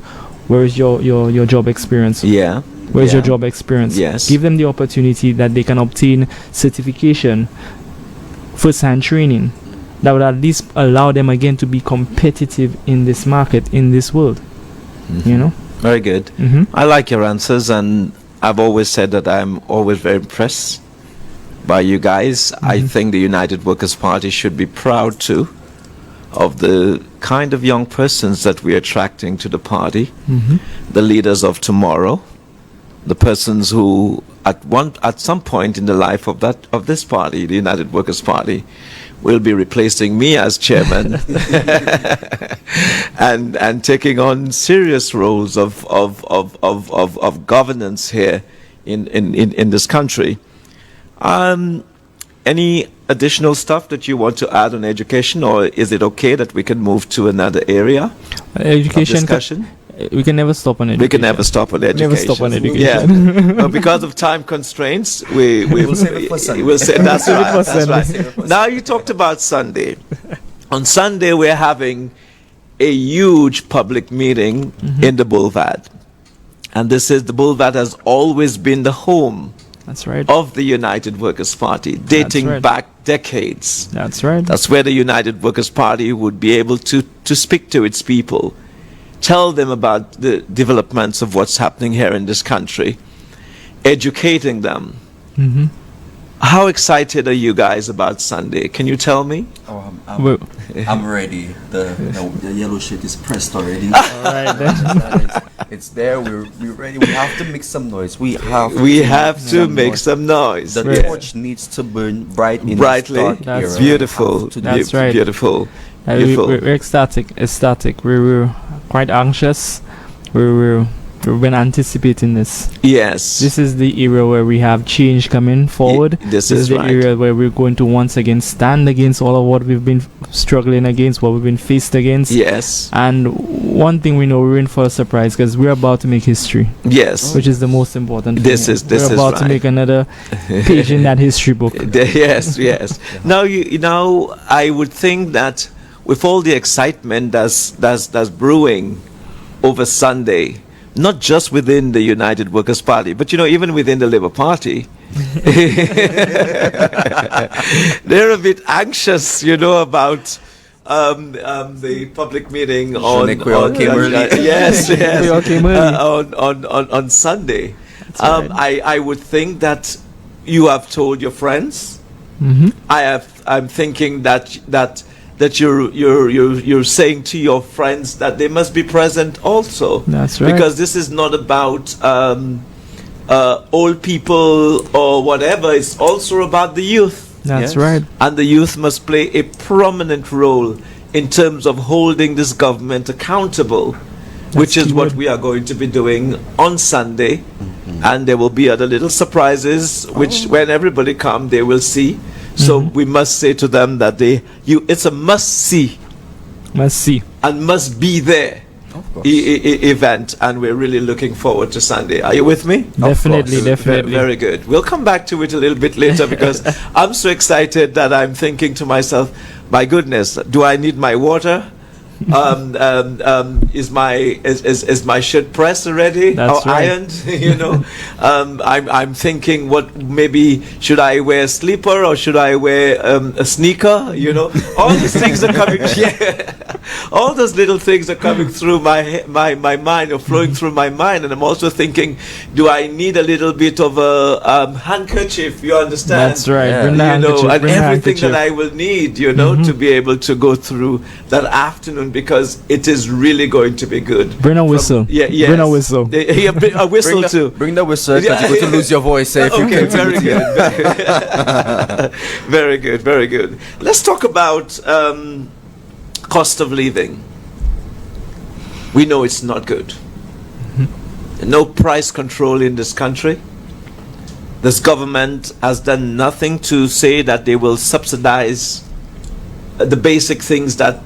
[SPEAKER 2] where is your job experience?
[SPEAKER 1] Yeah.
[SPEAKER 2] Where's your job experience?
[SPEAKER 1] Yes.
[SPEAKER 2] Give them the opportunity that they can obtain certification, first-hand training that would at least allow them again to be competitive in this market, in this world. You know?
[SPEAKER 1] Very good. I like your answers, and I've always said that I'm always very impressed by you guys. I think the United Workers' Party should be proud too of the kind of young persons that we're attracting to the party, the leaders of tomorrow, the persons who at some point in the life of this party, the United Workers' Party, will be replacing me as chairman and taking on serious roles of governance here in this country. Any additional stuff that you want to add on education, or is it okay that we can move to another area
[SPEAKER 2] Education
[SPEAKER 1] of discussion?
[SPEAKER 2] We can never stop on education.
[SPEAKER 1] We can never stop on education.
[SPEAKER 2] Never stop on education.
[SPEAKER 1] Yeah. No, because of time constraints, we'll
[SPEAKER 3] save it for Sunday.
[SPEAKER 1] We'll say that's
[SPEAKER 2] Save it
[SPEAKER 1] right.
[SPEAKER 2] for
[SPEAKER 1] That's
[SPEAKER 2] Sunday.
[SPEAKER 1] right. Now you talked about Sunday. On Sunday, we're having a huge public meeting in the Boulevard, and the Boulevard has always been the home
[SPEAKER 2] That's right.
[SPEAKER 1] of the United Workers' Party, dating
[SPEAKER 2] right.
[SPEAKER 1] back decades.
[SPEAKER 2] That's right.
[SPEAKER 1] That's where the United Workers' Party would be able to speak to its people, tell them about the developments of what's happening here in this country, educating them. How excited are you guys about Sunday? Can you tell me?
[SPEAKER 6] Oh,
[SPEAKER 2] Well-
[SPEAKER 6] I'm ready. The yellow shit is pressed already.
[SPEAKER 2] All right then.
[SPEAKER 6] It's there. We're ready. We have to make some noise. We have
[SPEAKER 1] to make some noise.
[SPEAKER 6] The
[SPEAKER 2] Right.
[SPEAKER 6] torch needs to burn bright in
[SPEAKER 1] Brightly.
[SPEAKER 6] this dark
[SPEAKER 2] That's
[SPEAKER 6] era.
[SPEAKER 1] Beautiful.
[SPEAKER 6] Have to do
[SPEAKER 2] That's right.
[SPEAKER 1] Beautiful.
[SPEAKER 2] We-
[SPEAKER 1] Beautiful.
[SPEAKER 2] we're ecstatic. We're quite anxious. We've been anticipating this.
[SPEAKER 1] Yes.
[SPEAKER 2] This is the era where we have change coming forward.
[SPEAKER 1] This is
[SPEAKER 2] the
[SPEAKER 1] right.
[SPEAKER 2] era where we're going to once again stand against all of what we've been struggling against, what we've been faced against.
[SPEAKER 1] Yes.
[SPEAKER 2] And one thing we know, we're in for a surprise because we're about to make history,
[SPEAKER 1] Yes.
[SPEAKER 2] which is the most important thing.
[SPEAKER 1] This is
[SPEAKER 2] we're about to
[SPEAKER 1] right.
[SPEAKER 2] make another page in that history book.
[SPEAKER 1] Yes, yes. Now you know, I would think that with all the excitement that's brewing over Sunday, not just within the United Workers' Party, but you know, even within the Labour Party, they're a bit anxious, you know, about the public meeting on
[SPEAKER 6] came early.
[SPEAKER 1] yes, yes,
[SPEAKER 2] We all came early.
[SPEAKER 1] on Sunday.
[SPEAKER 2] right.
[SPEAKER 1] I would think that you have told your friends. I'm thinking that you're saying to your friends that they must be present also.
[SPEAKER 2] That's right.
[SPEAKER 1] Because this is not about old people or whatever. It's also about the youth.
[SPEAKER 2] That's right.
[SPEAKER 1] And the youth must play a prominent role in terms of holding this government accountable which is what
[SPEAKER 2] keyword.
[SPEAKER 1] we are going to be doing on Sunday. And there will be other little surprises, which when everybody come, they will see. So we must say to them that it's a must-see
[SPEAKER 2] Let's see.
[SPEAKER 1] and must be there event, and we're really looking forward to Sunday. Are you with me?
[SPEAKER 2] Definitely,
[SPEAKER 1] Very,
[SPEAKER 2] definitely.
[SPEAKER 1] very good. We'll come back to it a little bit later because I'm so excited that I'm thinking to myself, my goodness, do I need my water? Is my shirt pressed already
[SPEAKER 2] That's
[SPEAKER 1] or
[SPEAKER 2] right.
[SPEAKER 1] ironed? I'm thinking, what maybe should I wear a sleeper or should I wear a sneaker? All these things are coming. Yeah, all those little things are coming through my mind or flowing through my mind, and I'm also thinking, do I need a little bit of a handkerchief? You understand?
[SPEAKER 2] That's right.
[SPEAKER 3] Yeah.
[SPEAKER 2] Bring the handkerchief.
[SPEAKER 1] And
[SPEAKER 2] Bring the
[SPEAKER 1] everything that
[SPEAKER 2] handkerchief.
[SPEAKER 1] I will need, to be able to go through that afternoon, because it is really going to be good.
[SPEAKER 2] Bring a whistle.
[SPEAKER 1] Yes.
[SPEAKER 2] Bring a whistle.
[SPEAKER 1] Bring a whistle too.
[SPEAKER 3] Bring the whistle, because
[SPEAKER 1] Yeah.
[SPEAKER 3] you're going to lose your voice if you
[SPEAKER 1] Okay,
[SPEAKER 3] continue.
[SPEAKER 1] very good. Very good, very good. Let's talk about cost of living. We know it's not good. No price control in this country. This government has done nothing to say that they will subsidize the basic things that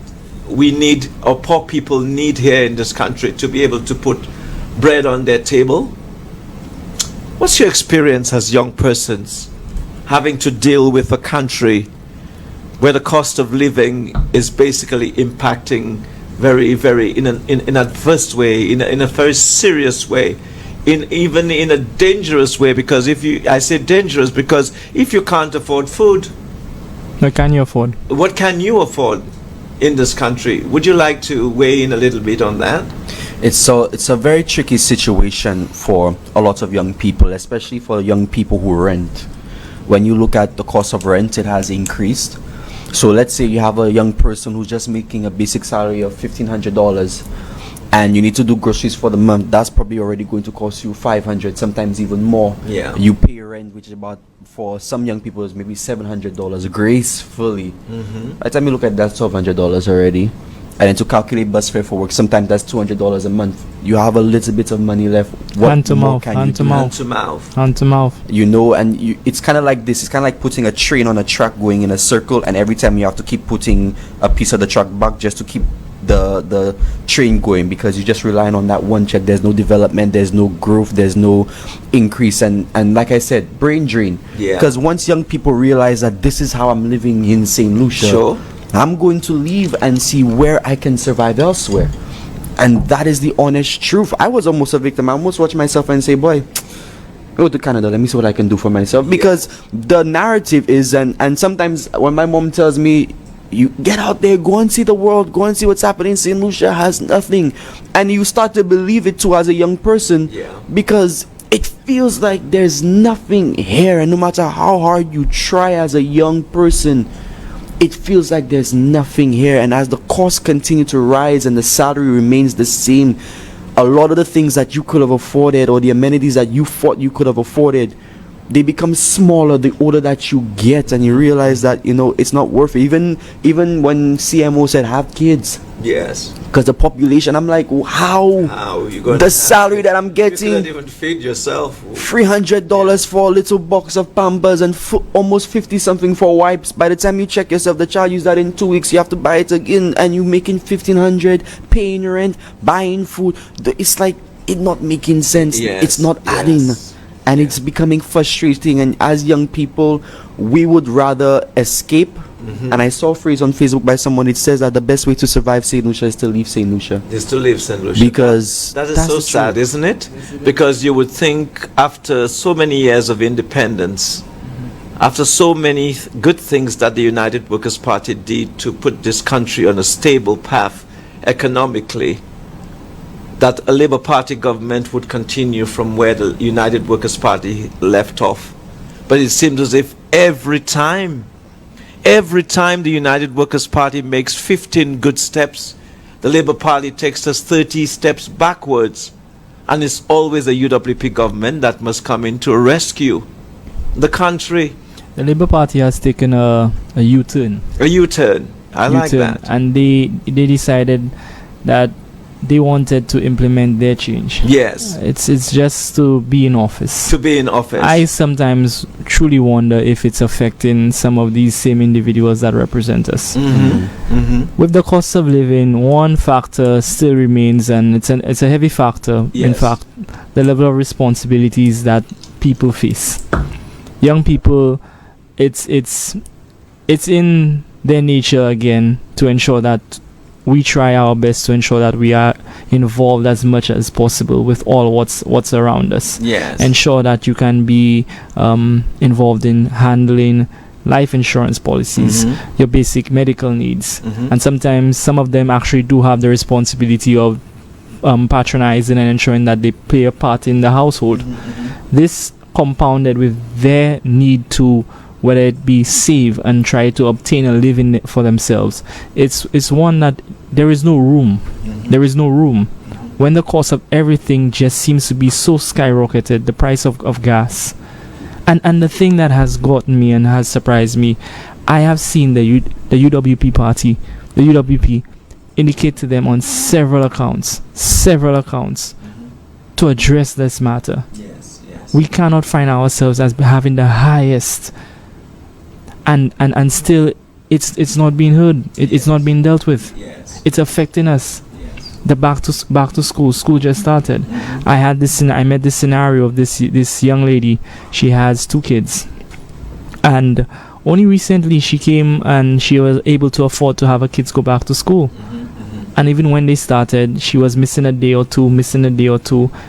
[SPEAKER 1] we need, or poor people need here in this country to be able to put bread on their table. What's your experience as young persons having to deal with a country where the cost of living is basically impacting very, very in an adverse way, in a very serious way, even in a dangerous way? Because I say dangerous because if you can't afford food,
[SPEAKER 2] What can you afford?
[SPEAKER 1] what can you afford in this country? Would you like to weigh in a little bit on that?
[SPEAKER 3] It's a very tricky situation for a lot of young people, especially for young people who rent. When you look at the cost of rent, it has increased. So let's say you have a young person who's just making a basic salary of $1,500, and you need to do groceries for the month. That's probably already going to cost you $500, sometimes even more.
[SPEAKER 1] Yeah.
[SPEAKER 3] You pay rent, which is about, for some young people, is maybe $700 gracefully. By the time you look at that, $1,200 already. And then to calculate bus fare for work, sometimes that's $200 a month. You have a little bit of money left. What
[SPEAKER 2] Hand to
[SPEAKER 3] more
[SPEAKER 2] mouth,
[SPEAKER 3] can
[SPEAKER 2] hand
[SPEAKER 3] you
[SPEAKER 2] to
[SPEAKER 3] do?
[SPEAKER 2] mouth.
[SPEAKER 1] Hand to mouth.
[SPEAKER 2] Hand to mouth.
[SPEAKER 3] And it's kind of like this. It's kind of like putting a train on a track going in a circle, and every time you have to keep putting a piece of the track back just to keep the train going, because you're just relying on that one check. There's no development, there's no growth, there's no increase, and like I said, brain drain.
[SPEAKER 1] Yeah.
[SPEAKER 3] Because once young people realize that this is how I'm living in St. Lucia,
[SPEAKER 1] Sure.
[SPEAKER 3] I'm going to leave and see where I can survive elsewhere. And that is the honest truth. I was almost a victim. I almost watched myself and say, boy, go to Canada, let me see what I can do for myself. Because the narrative is, and sometimes when my mom tells me, you get out there, go and see the world, go and see what's happening, St. Lucia has nothing, and you start to believe it too as a young person.
[SPEAKER 1] Yeah.
[SPEAKER 3] Because it feels like there's nothing here, and no matter how hard you try as a young person, it feels like there's nothing here. And as the costs continue to rise and the salary remains the same, a lot of the things that you could have afforded, or the amenities that you thought you could have afforded, they become smaller the older that you get, and you realize that it's not worth it. Even when CMO said have kids,
[SPEAKER 1] Yes.
[SPEAKER 3] because the population, I'm like, how
[SPEAKER 1] How you going?
[SPEAKER 3] the salary that I'm
[SPEAKER 1] You
[SPEAKER 3] getting,
[SPEAKER 1] couldn't even feed yourself.
[SPEAKER 3] $300 for a little box of Pampers, and almost 50 something for wipes. By the time you check yourself, the child used that in 2 weeks, you have to buy it again, and you making $1,500, paying rent, buying food. It's like it not making sense.
[SPEAKER 1] Yes,
[SPEAKER 3] It's not
[SPEAKER 1] yes.
[SPEAKER 3] adding, and it's becoming frustrating. And as young people, we would rather escape. And I saw a phrase on Facebook by someone. It says that the best way to survive St. Lucia is to leave St. Lucia.
[SPEAKER 1] Is to leave St. Lucia.
[SPEAKER 3] Because
[SPEAKER 1] That is
[SPEAKER 3] that's
[SPEAKER 1] so
[SPEAKER 3] the
[SPEAKER 1] sad,
[SPEAKER 3] truth.
[SPEAKER 1] isn't it? Because you would think after so many years of independence, after so many good things that the United Workers' Party did to put this country on a stable path economically, that a Labour Party government would continue from where the United Workers' Party left off. But it seems as if every time the United Workers' Party makes 15 good steps, the Labour Party takes us 30 steps backwards. And it's always a UWP government that must come in to rescue the country.
[SPEAKER 2] The Labour Party has taken a U-turn.
[SPEAKER 1] A U-turn. I like
[SPEAKER 2] U-turn,
[SPEAKER 1] that.
[SPEAKER 2] and they decided that they wanted to implement their change.
[SPEAKER 1] Yes.
[SPEAKER 2] It's just to be in office.
[SPEAKER 1] To be in office.
[SPEAKER 2] I sometimes truly wonder if it's affecting some of these same individuals that represent us. With the cost of living, one factor still remains, and it's a heavy factor.
[SPEAKER 1] Yes.
[SPEAKER 2] In fact, the level of responsibilities that people face. Young people, it's in their nature again to ensure that we try our best to ensure that we are involved as much as possible with all what's around us.
[SPEAKER 1] Yes.
[SPEAKER 2] Ensure that you can be involved in handling life insurance policies, your basic medical needs, and sometimes some of them actually do have the responsibility of patronizing and ensuring that they play a part in the household. This compounded with their need to, whether it be save and try to obtain a living for themselves, it's one that there is no room. There is no room. When the cost of everything just seems to be so skyrocketed, the price of gas. And the thing that has gotten me and has surprised me, I have seen the UWP party, the UWP, indicate to them on several accounts, to address this matter.
[SPEAKER 1] Yes.
[SPEAKER 2] We cannot find ourselves as having the highest, and still it's not being heard. It's not being dealt with.
[SPEAKER 1] Yes.
[SPEAKER 2] It's affecting us.
[SPEAKER 1] Yes.
[SPEAKER 2] The back to school just started. I met this scenario of this young lady. She has 2 kids, and only recently she came and she was able to afford to have her kids go back to school. And even when they started, she was missing a day or two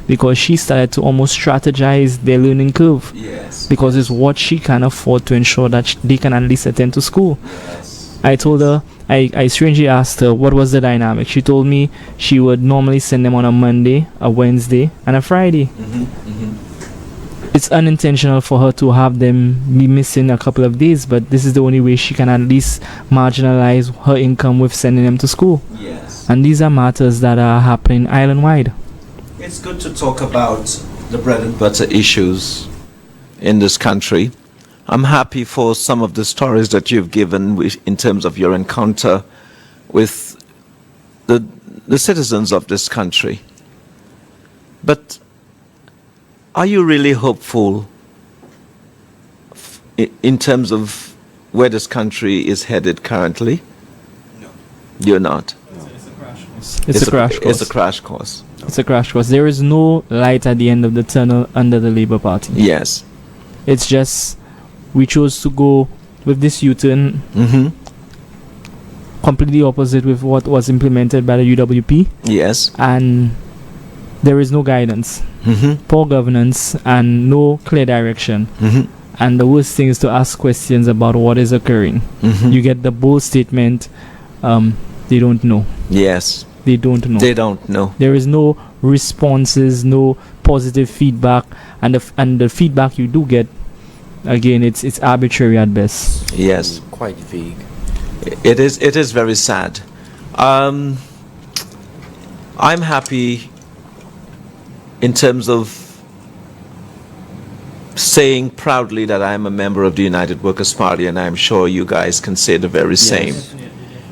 [SPEAKER 2] because she started to almost strategize their learning curve.
[SPEAKER 1] Yes.
[SPEAKER 2] Because it's what she can afford to ensure that they can at least attend to school.
[SPEAKER 1] Yes.
[SPEAKER 2] I told her, I strangely asked her what was the dynamic. She told me she would normally send them on a Monday, a Wednesday, and a Friday. It's unintentional for her to have them be missing a couple of days, but this is the only way she can at least marginalize her income with sending them to school.
[SPEAKER 1] Yes.
[SPEAKER 2] And these are matters that are happening island-wide.
[SPEAKER 1] It's good to talk about the bread and butter issues in this country. I'm happy for some of the stories that you've given in terms of your encounter with the citizens of this country. But are you really hopeful in terms of where this country is headed currently?
[SPEAKER 6] No.
[SPEAKER 1] You're not?
[SPEAKER 2] It's a crash course.
[SPEAKER 1] It's a crash course.
[SPEAKER 2] It's a crash course. There is no light at the end of the tunnel under the Labour Party.
[SPEAKER 1] Yes.
[SPEAKER 2] It's just we chose to go with this U-turn completely opposite with what was implemented by the UWP.
[SPEAKER 1] Yes.
[SPEAKER 2] And there is no guidance, poor governance, and no clear direction. And the worst thing is to ask questions about what is occurring. You get the bold statement, they don't know.
[SPEAKER 1] Yes.
[SPEAKER 2] They don't know.
[SPEAKER 1] They don't know.
[SPEAKER 2] There is no responses, no positive feedback, and the feedback you do get, again, it's arbitrary at best.
[SPEAKER 1] Yes.
[SPEAKER 3] Quite vague.
[SPEAKER 1] It is very sad. I'm happy in terms of saying proudly that I'm a member of the United Workers' Party, and I'm sure you guys can say the very same.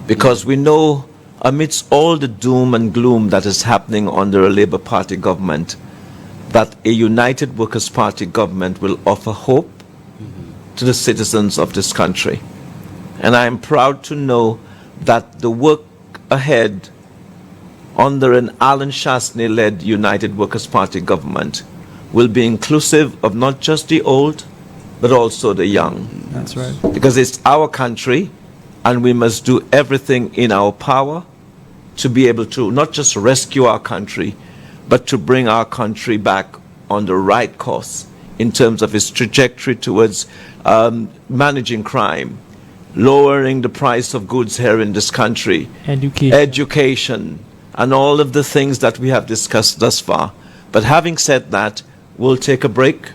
[SPEAKER 1] Because we know amidst all the doom and gloom that is happening under a Labour Party government, that a United Workers' Party government will offer hope to the citizens of this country. And I am proud to know that the work ahead under an Alan Shastney-led United Workers' Party government will be inclusive of not just the old, but also the young.
[SPEAKER 2] That's right.
[SPEAKER 1] Because it's our country, and we must do everything in our power to be able to not just rescue our country, but to bring our country back on the right course in terms of its trajectory towards managing crime, lowering the price of goods here in this country, education, and all of the things that we have discussed thus far. But having said that, we'll take a break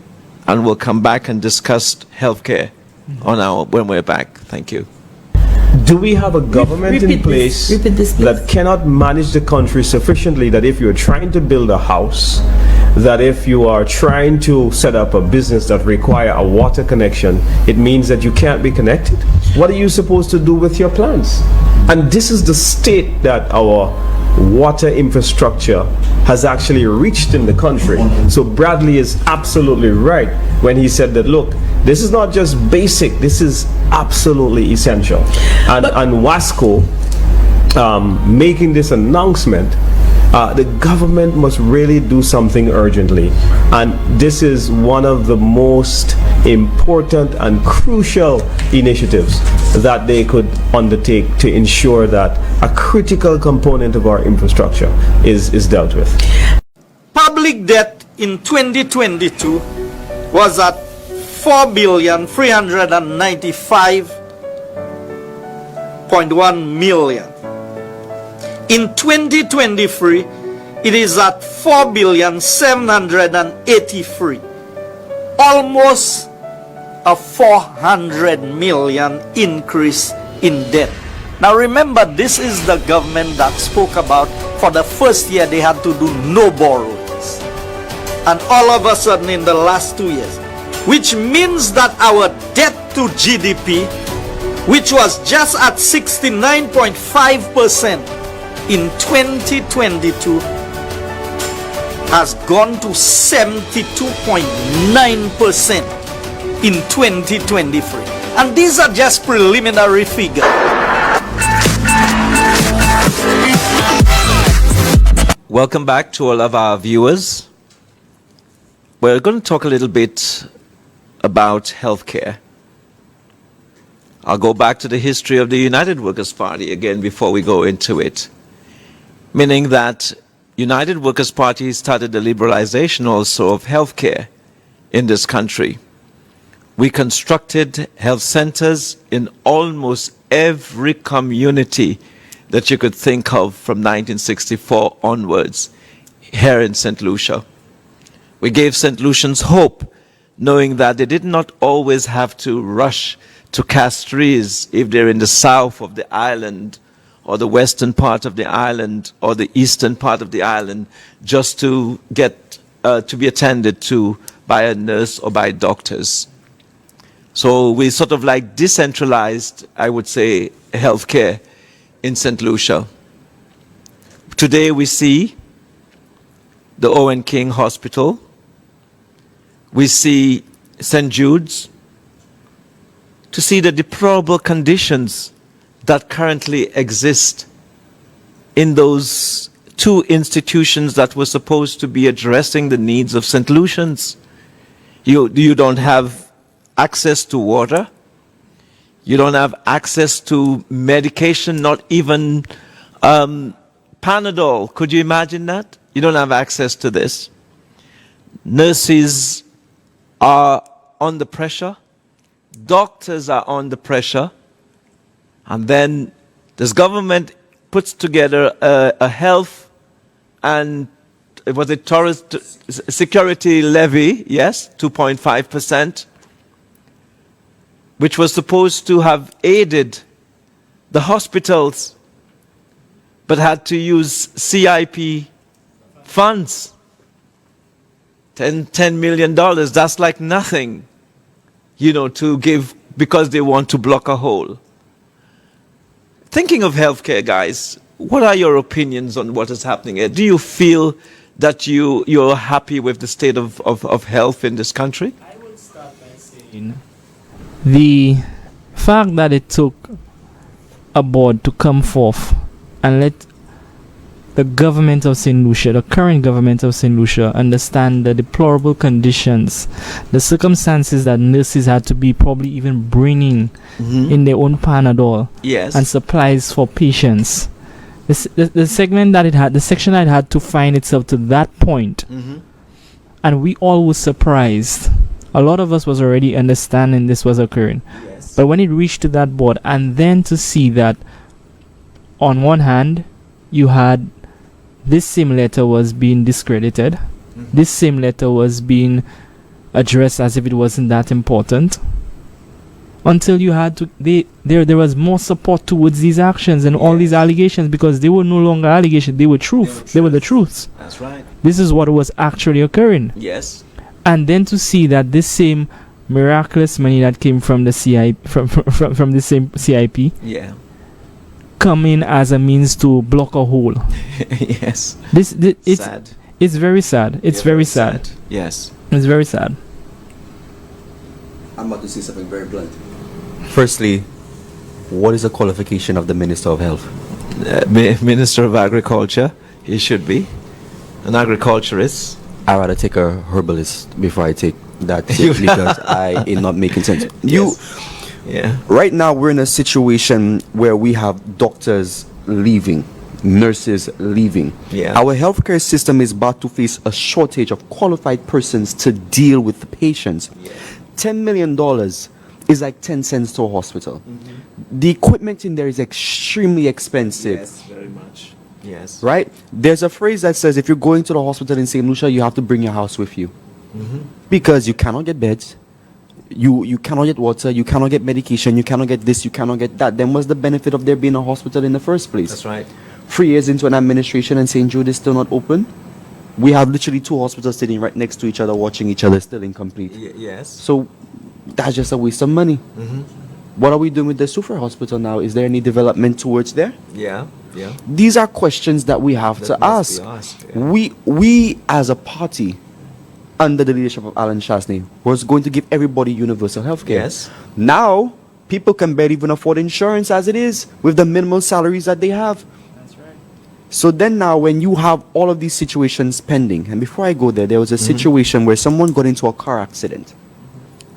[SPEAKER 1] and we'll come back and discuss healthcare when we're back. Thank you.
[SPEAKER 7] Do we have a government in place
[SPEAKER 8] this,
[SPEAKER 7] that cannot manage the country sufficiently that if you're trying to build a house that if you are trying to set up a business that require a water connection, it means that you can't be connected? What are you supposed to do with your plants? And this is the state that our water infrastructure has actually reached in the country. So Bradley is absolutely right when he said that, look, this is not just basic, this is absolutely essential. And WASCO making this announcement, the government must really do something urgently. And this is one of the most important and crucial initiatives that they could undertake to ensure that a critical component of our infrastructure is dealt with.
[SPEAKER 8] Public debt in 2022 was at $4,395.1 million. In 2023, it is at $4,783,000,000, almost a 400 million increase in debt. Now remember, this is the government that spoke about for the first year they had to do no borrowings. And all of a sudden in the last 2 years, which means that our debt to GDP, which was just at 69.5% in 2022, has gone to 72.9% in 2023. And these are just preliminary figures.
[SPEAKER 1] Welcome back to all of our viewers. We're going to talk a little bit about healthcare. I'll go back to the history of the United Workers' Party again before we go into it. Meaning that United Workers' Party started the liberalization also of healthcare in this country. We constructed health centers in almost every community that you could think of from 1964 onwards here in St. Lucia. We gave St. Lucians hope, knowing that they did not always have to rush to Castries if they're in the south of the island or the western part of the island or the eastern part of the island just to get to be attended to by a nurse or by doctors. So we sort of like decentralized, I would say, healthcare in St. Lucia. Today we see the Owen King Hospital. We see St. Jude's, to see the deplorable conditions that currently exist in those two institutions that were supposed to be addressing the needs of St. Lucians. You don't have access to water. You don't have access to medication, not even Panadol. Could you imagine that? You don't have access to this. Nurses are under pressure. Doctors are under pressure. And then this government puts together a health and was it tourist security levy, yes, 2.5%, which was supposed to have aided the hospitals, but had to use CIP funds. $10 million, that's like nothing, you know, to give because they want to block a hole. Thinking of healthcare, guys, what are your opinions on what is happening here? Do you feel that you're happy with the state of health in this country?
[SPEAKER 2] I would start by saying the fact that it took a board to come forth and let the government of St. Lucia, the current government of St. Lucia, understand the deplorable conditions, the circumstances that nurses had to be probably even bringing in their own Panadol,
[SPEAKER 1] yes,
[SPEAKER 2] and supplies for patients. The segment that it had, the section that it had to find itself to that point, and we all were surprised. A lot of us was already understanding this was occurring,
[SPEAKER 1] yes,
[SPEAKER 2] but when it reached to that board, and then to see that on one hand you had this same letter was being discredited, this same letter was being addressed as if it wasn't that important, until you had to there was more support towards these actions and all these allegations, because they were no longer allegations, they were truth. They were the truths.
[SPEAKER 1] That's right.
[SPEAKER 2] This is what was actually occurring.
[SPEAKER 1] Yes.
[SPEAKER 2] And then to see that this same miraculous money that came from the from the same CIP
[SPEAKER 1] Yeah.
[SPEAKER 2] come in as a means to block a hole.
[SPEAKER 1] Yes.
[SPEAKER 2] It's
[SPEAKER 1] Sad.
[SPEAKER 2] it's very sad. It's
[SPEAKER 1] Yeah,
[SPEAKER 2] very sad.
[SPEAKER 1] Yes.
[SPEAKER 2] It's very sad.
[SPEAKER 3] I'm about to say something very blunt. Firstly, what is the qualification of the Minister of Health?
[SPEAKER 1] Minister of Agriculture, he should be an agriculturist.
[SPEAKER 3] I'd rather take a herbalist before I take that tip because it's not making sense.
[SPEAKER 1] Yeah.
[SPEAKER 3] Right now, we're in a situation where we have doctors leaving, nurses leaving.
[SPEAKER 1] Yeah.
[SPEAKER 3] Our healthcare system is about to face a shortage of qualified persons to deal with the patients.
[SPEAKER 1] Yeah.
[SPEAKER 3] $10 million is like 10 cents to a hospital. The equipment in there is extremely expensive.
[SPEAKER 1] Yes, very much. Yes.
[SPEAKER 3] Right? There's a phrase that says if you're going to the hospital in St. Lucia, you have to bring your house with you. Because you cannot get beds, you cannot get water, you cannot get medication, you cannot get this, you cannot get that. Then what's the benefit of there being a hospital in the first place?
[SPEAKER 1] That's right.
[SPEAKER 3] 3 years into an administration and St. Jude is still not open. We have literally 2 hospitals sitting right next to each other, watching each other, still incomplete.
[SPEAKER 1] Yes.
[SPEAKER 3] So that's just a waste of money. What are we doing with the Sufra Hospital now? Is there any development towards there?
[SPEAKER 1] Yeah. Yeah.
[SPEAKER 3] These are questions that we have
[SPEAKER 1] That
[SPEAKER 3] to
[SPEAKER 1] must
[SPEAKER 3] ask.
[SPEAKER 1] be asked, yeah.
[SPEAKER 3] We as a party, under the leadership of Alan Chasney, was going to give everybody universal health care.
[SPEAKER 1] Yes.
[SPEAKER 3] Now, people can barely even afford insurance as it is with the minimal salaries that they have.
[SPEAKER 2] That's right.
[SPEAKER 3] So then now when you have all of these situations pending, and before I go there was a situation where someone got into a car accident.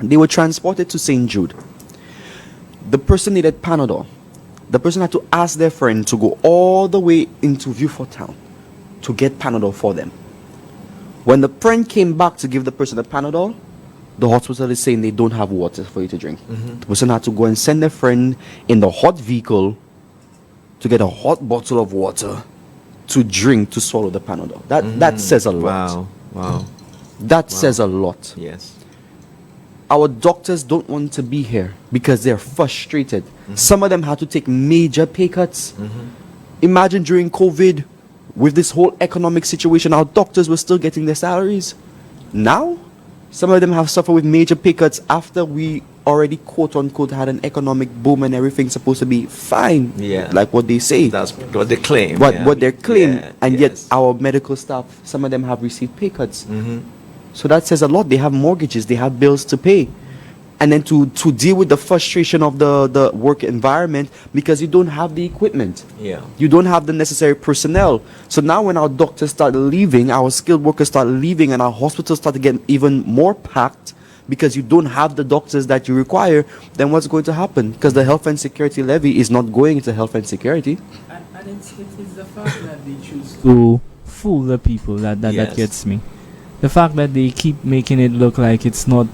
[SPEAKER 3] They were transported to St. Jude. The person needed Panadol. The person had to ask their friend to go all the way into Viewfort Town to get Panadol for them. When the friend came back to give the person the Panadol, the hospital is saying they don't have water for you to drink. The person had to go and send their friend in the hot vehicle to get a hot bottle of water to drink to swallow the Panadol. That says a lot.
[SPEAKER 1] Wow.
[SPEAKER 3] That says a lot.
[SPEAKER 1] Yes.
[SPEAKER 3] Our doctors don't want to be here because they're frustrated. Some of them had to take major pay cuts. Imagine during COVID, with this whole economic situation, our doctors were still getting their salaries. Now, some of them have suffered with major pay cuts after we already quote unquote had an economic boom and everything's supposed to be fine.
[SPEAKER 1] Yeah.
[SPEAKER 3] Like what they say.
[SPEAKER 1] That's what they claim.
[SPEAKER 3] What they're claiming.
[SPEAKER 1] Yeah,
[SPEAKER 3] And
[SPEAKER 1] yes.
[SPEAKER 3] yet our medical staff, some of them have received pay cuts. So that says a lot. They have mortgages, they have bills to pay. And then to deal with the frustration of the work environment because you don't have the equipment.
[SPEAKER 1] Yeah.
[SPEAKER 3] You don't have the necessary personnel. So now when our doctors start leaving, our skilled workers start leaving, and our hospitals start to get even more packed because you don't have the doctors that you require, then what's going to happen? Because the health and security levy is not going into health and security.
[SPEAKER 2] And it's the fact that they choose to fool the people that
[SPEAKER 1] Yes.
[SPEAKER 2] gets me. The fact that they keep making it look like it's not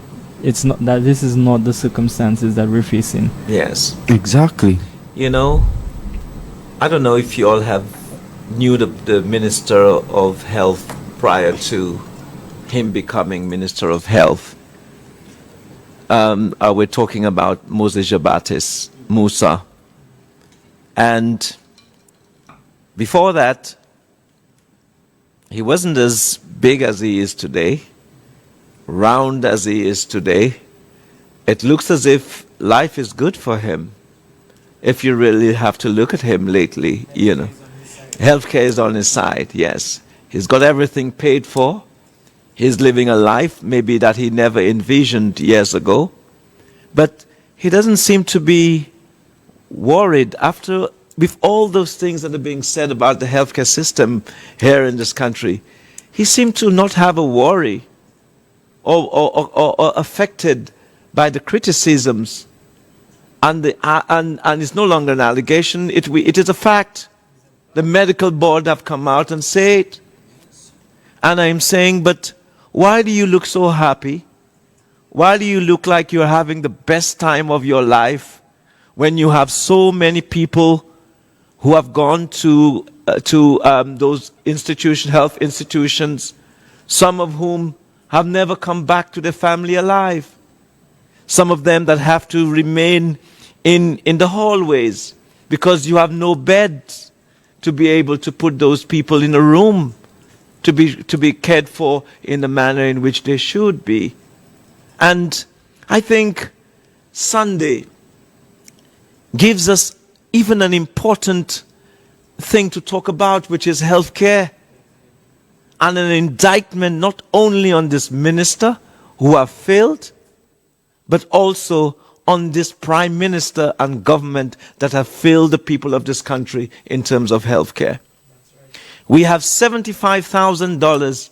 [SPEAKER 2] that this is not the circumstances that we're facing.
[SPEAKER 1] Yes.
[SPEAKER 3] Exactly.
[SPEAKER 1] You know, I don't know if you all have knew the Minister of Health prior to him becoming Minister of Health. We're talking about Moses Jabatis Musa. And before that, he wasn't as big as he is today, round as he is today. It looks as if life is good for him. If you really have to look at him lately, you know. Healthcare is on his side, yes. He's got everything paid for. He's living a life maybe that he never envisioned years ago. But he doesn't seem to be worried after, with all those things that are being said about the healthcare system here in this country. He seemed to not have a worry or affected by the criticisms. And it's no longer an allegation, it is a fact. The medical board have come out and say it. And I'm saying, but why do you look so happy? Why do you look like you're having the best time of your life when you have so many people who have gone to those health institutions, some of whom have never come back to their family alive? Some of them that have to remain in the hallways because you have no beds to be able to put those people in a room to be cared for in the manner in which they should be. And I think Sunday gives us even an important thing to talk about, which is healthcare, and an indictment not only on this minister who have failed, but also on this prime minister and government that have failed the people of this country in terms of healthcare. We have $75,000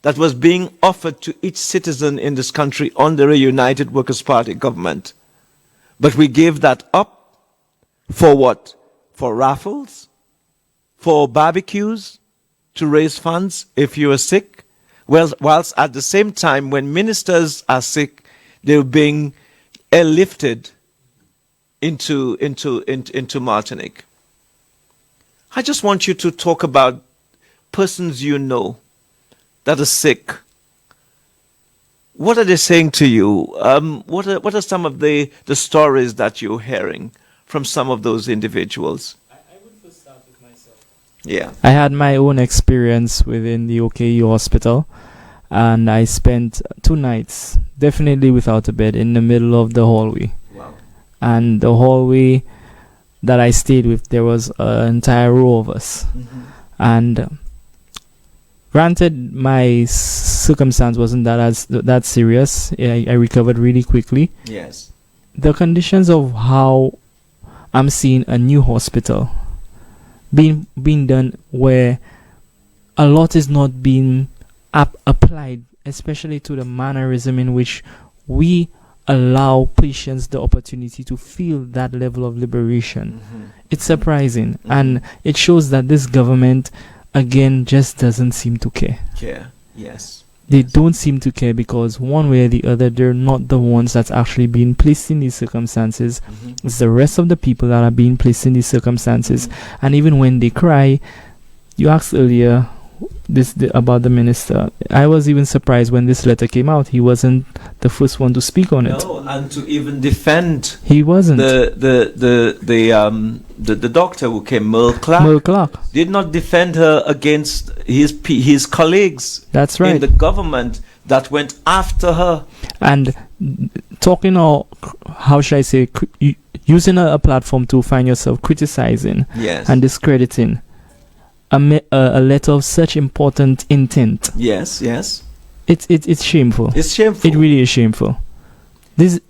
[SPEAKER 1] that was being offered to each citizen in this country under a United Workers' Party government. But we gave that up for what? For raffles? For barbecues? To raise funds if you are sick? Well, whilst at the same time, when ministers are sick, they're being airlifted into Martinique. I just want you to talk about persons you know that are sick. What are they saying to you? What are some of the stories that you're hearing from some of those individuals?
[SPEAKER 2] I would first start with myself.
[SPEAKER 1] Yeah.
[SPEAKER 2] I had my own experience within the OKU hospital, and I spent 2 nights, definitely without a bed, in the middle of the hallway.
[SPEAKER 1] Wow.
[SPEAKER 2] And the hallway that I stayed with, there was an entire row of us.
[SPEAKER 1] Mm-hmm.
[SPEAKER 2] And granted, my circumstance wasn't that serious. I recovered really quickly.
[SPEAKER 1] Yes.
[SPEAKER 2] The conditions of how I'm seeing a new hospital being done, where a lot is not being applied, especially to the mannerism in which we allow patients the opportunity to feel that level of liberation.
[SPEAKER 1] Mm-hmm.
[SPEAKER 2] It's surprising, and it shows that this government, again, just doesn't seem to care.
[SPEAKER 1] Care. Yes.
[SPEAKER 2] They don't seem to care because one way or the other, they're not the ones that's actually being placed in these circumstances.
[SPEAKER 1] Mm-hmm.
[SPEAKER 2] It's the rest of the people that are being placed in these circumstances.
[SPEAKER 1] Mm-hmm.
[SPEAKER 2] And even when they cry, you asked earlier about the minister. I was even surprised when this letter came out. He wasn't the first one to speak on it.
[SPEAKER 1] No, and to even defend
[SPEAKER 2] He wasn't.
[SPEAKER 1] the doctor who came,
[SPEAKER 2] Clarke
[SPEAKER 1] did not defend her against his colleagues.
[SPEAKER 2] That's right.
[SPEAKER 1] In the government that went after her.
[SPEAKER 2] And talking, or how should I say, using a platform to find yourself criticizing
[SPEAKER 1] Yes.
[SPEAKER 2] and discrediting a letter of such important intent.
[SPEAKER 1] Yes.
[SPEAKER 2] It's shameful.
[SPEAKER 1] It's shameful.
[SPEAKER 2] It really is shameful. This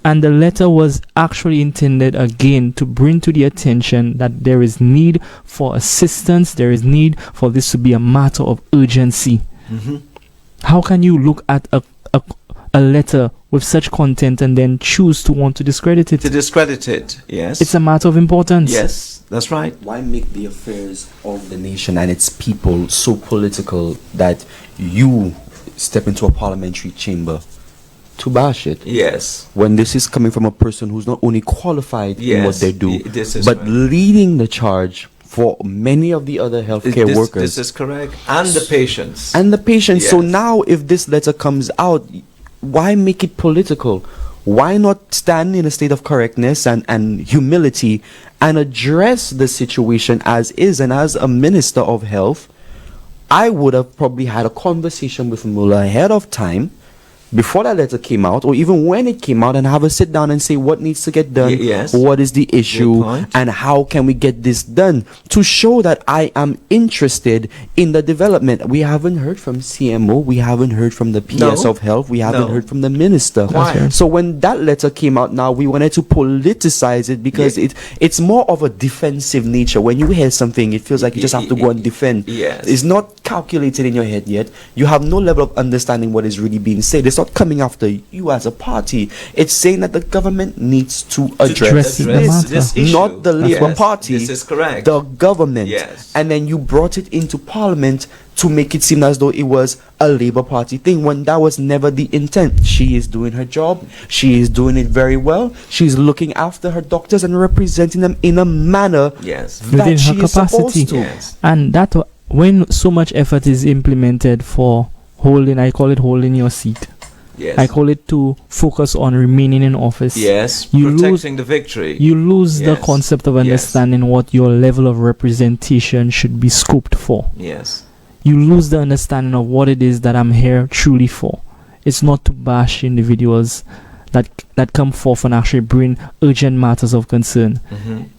[SPEAKER 2] and the letter was actually intended again to bring to the attention that there is need for assistance. There is need for this to be a matter of urgency.
[SPEAKER 1] Mm-hmm.
[SPEAKER 2] How can you look at a letter with such content and then choose to want to discredit it?
[SPEAKER 1] To discredit it, yes.
[SPEAKER 2] It's a matter of importance.
[SPEAKER 1] Yes, that's right.
[SPEAKER 3] Why make the affairs of the nation and its people so political that you step into a parliamentary chamber to bash it?
[SPEAKER 1] Yes.
[SPEAKER 3] When this is coming from a person who's not only qualified in what
[SPEAKER 1] Yes,
[SPEAKER 3] they do,
[SPEAKER 1] this is
[SPEAKER 3] but
[SPEAKER 1] right.
[SPEAKER 3] leading the charge for many of the other healthcare workers.
[SPEAKER 1] This is correct. And the patients.
[SPEAKER 3] And the patients. So
[SPEAKER 1] Yes.
[SPEAKER 3] now if this letter comes out, why make it political? Why not stand in a state of correctness and humility and address the situation as is? And as a minister of health, I would have probably had a conversation with Mullah ahead of time, before that letter came out, or even when it came out, and have a sit down and say what needs to get done,
[SPEAKER 1] yes.
[SPEAKER 3] what is the issue,
[SPEAKER 1] point.
[SPEAKER 3] and how can we get this done, to show that I am interested in the development. We haven't heard from CMO, we haven't heard from the PS
[SPEAKER 1] No.
[SPEAKER 3] of Health, we haven't
[SPEAKER 1] No.
[SPEAKER 3] heard from the minister.
[SPEAKER 1] Why? Right.
[SPEAKER 3] So when that letter came out now, we wanted to politicize it because
[SPEAKER 1] Yeah.
[SPEAKER 3] it's more of a defensive nature. When you hear something, it feels like you just have to go and defend.
[SPEAKER 1] Yes.
[SPEAKER 3] It's not calculated in your head yet. You have no level of understanding what is really being said. It's not coming after you as a party. It's saying that the government needs to address
[SPEAKER 2] the matter.
[SPEAKER 1] this issue.
[SPEAKER 3] not the Labour
[SPEAKER 1] Yes,
[SPEAKER 3] Party.
[SPEAKER 1] This is correct.
[SPEAKER 3] The government.
[SPEAKER 1] Yes.
[SPEAKER 3] And then you brought it into Parliament to make it seem as though it was a Labour Party thing, when that was never the intent. She is doing her job. She is doing it very well. She's looking after her doctors and representing them in a manner
[SPEAKER 1] Yes.
[SPEAKER 2] Within
[SPEAKER 3] that
[SPEAKER 2] her
[SPEAKER 3] she is
[SPEAKER 2] capacity.
[SPEAKER 3] supposed to.
[SPEAKER 1] Yes.
[SPEAKER 2] And that when so much effort is implemented for holding, I call it holding your seat,
[SPEAKER 1] Yes.
[SPEAKER 2] I call it to focus on remaining in office.
[SPEAKER 1] Yes.
[SPEAKER 2] You lose
[SPEAKER 1] Protecting the victory.
[SPEAKER 2] you lose the
[SPEAKER 1] Yes.
[SPEAKER 2] concept of
[SPEAKER 1] Yes.
[SPEAKER 2] understanding what your level of representation should be scoped for.
[SPEAKER 1] Yes.
[SPEAKER 2] You lose the understanding of what it is that I'm here truly for. It's not to bash individuals that come forth and actually bring urgent matters of concern.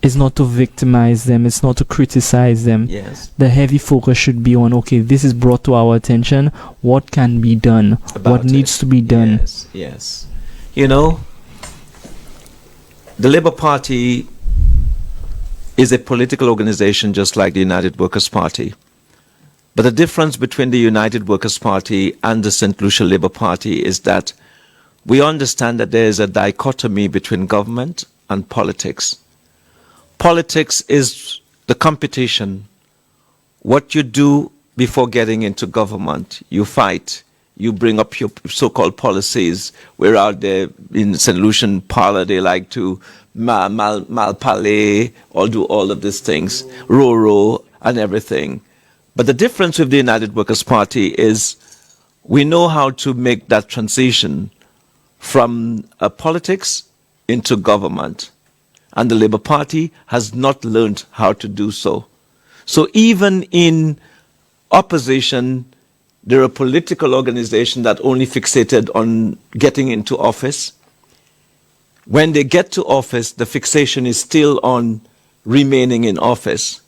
[SPEAKER 2] It's not to victimize them. It's not to criticize them.
[SPEAKER 1] Yes.
[SPEAKER 2] The heavy focus should be on, okay, this is brought to our attention. What can be done?
[SPEAKER 1] About
[SPEAKER 2] What needs
[SPEAKER 1] it.
[SPEAKER 2] to be done?
[SPEAKER 1] Yes. Yes. You know, the Labour Party is a political organization just like the United Workers' Party. But the difference between the United Workers' Party and the St. Lucia Labour Party is that we understand that there is a dichotomy between government and politics. Politics is the competition. What you do before getting into government, you fight. You bring up your so-called policies. We're out there in St. Lucian parlor, they like to malpale or do all of these things, Roro and everything. But the difference with the United Workers' Party is we know how to make that transition from politics into government. And the Labour Party has not learned how to do so. So even in opposition, they're a political organization that only fixated on getting into office. When they get to office, the fixation is still on remaining in office.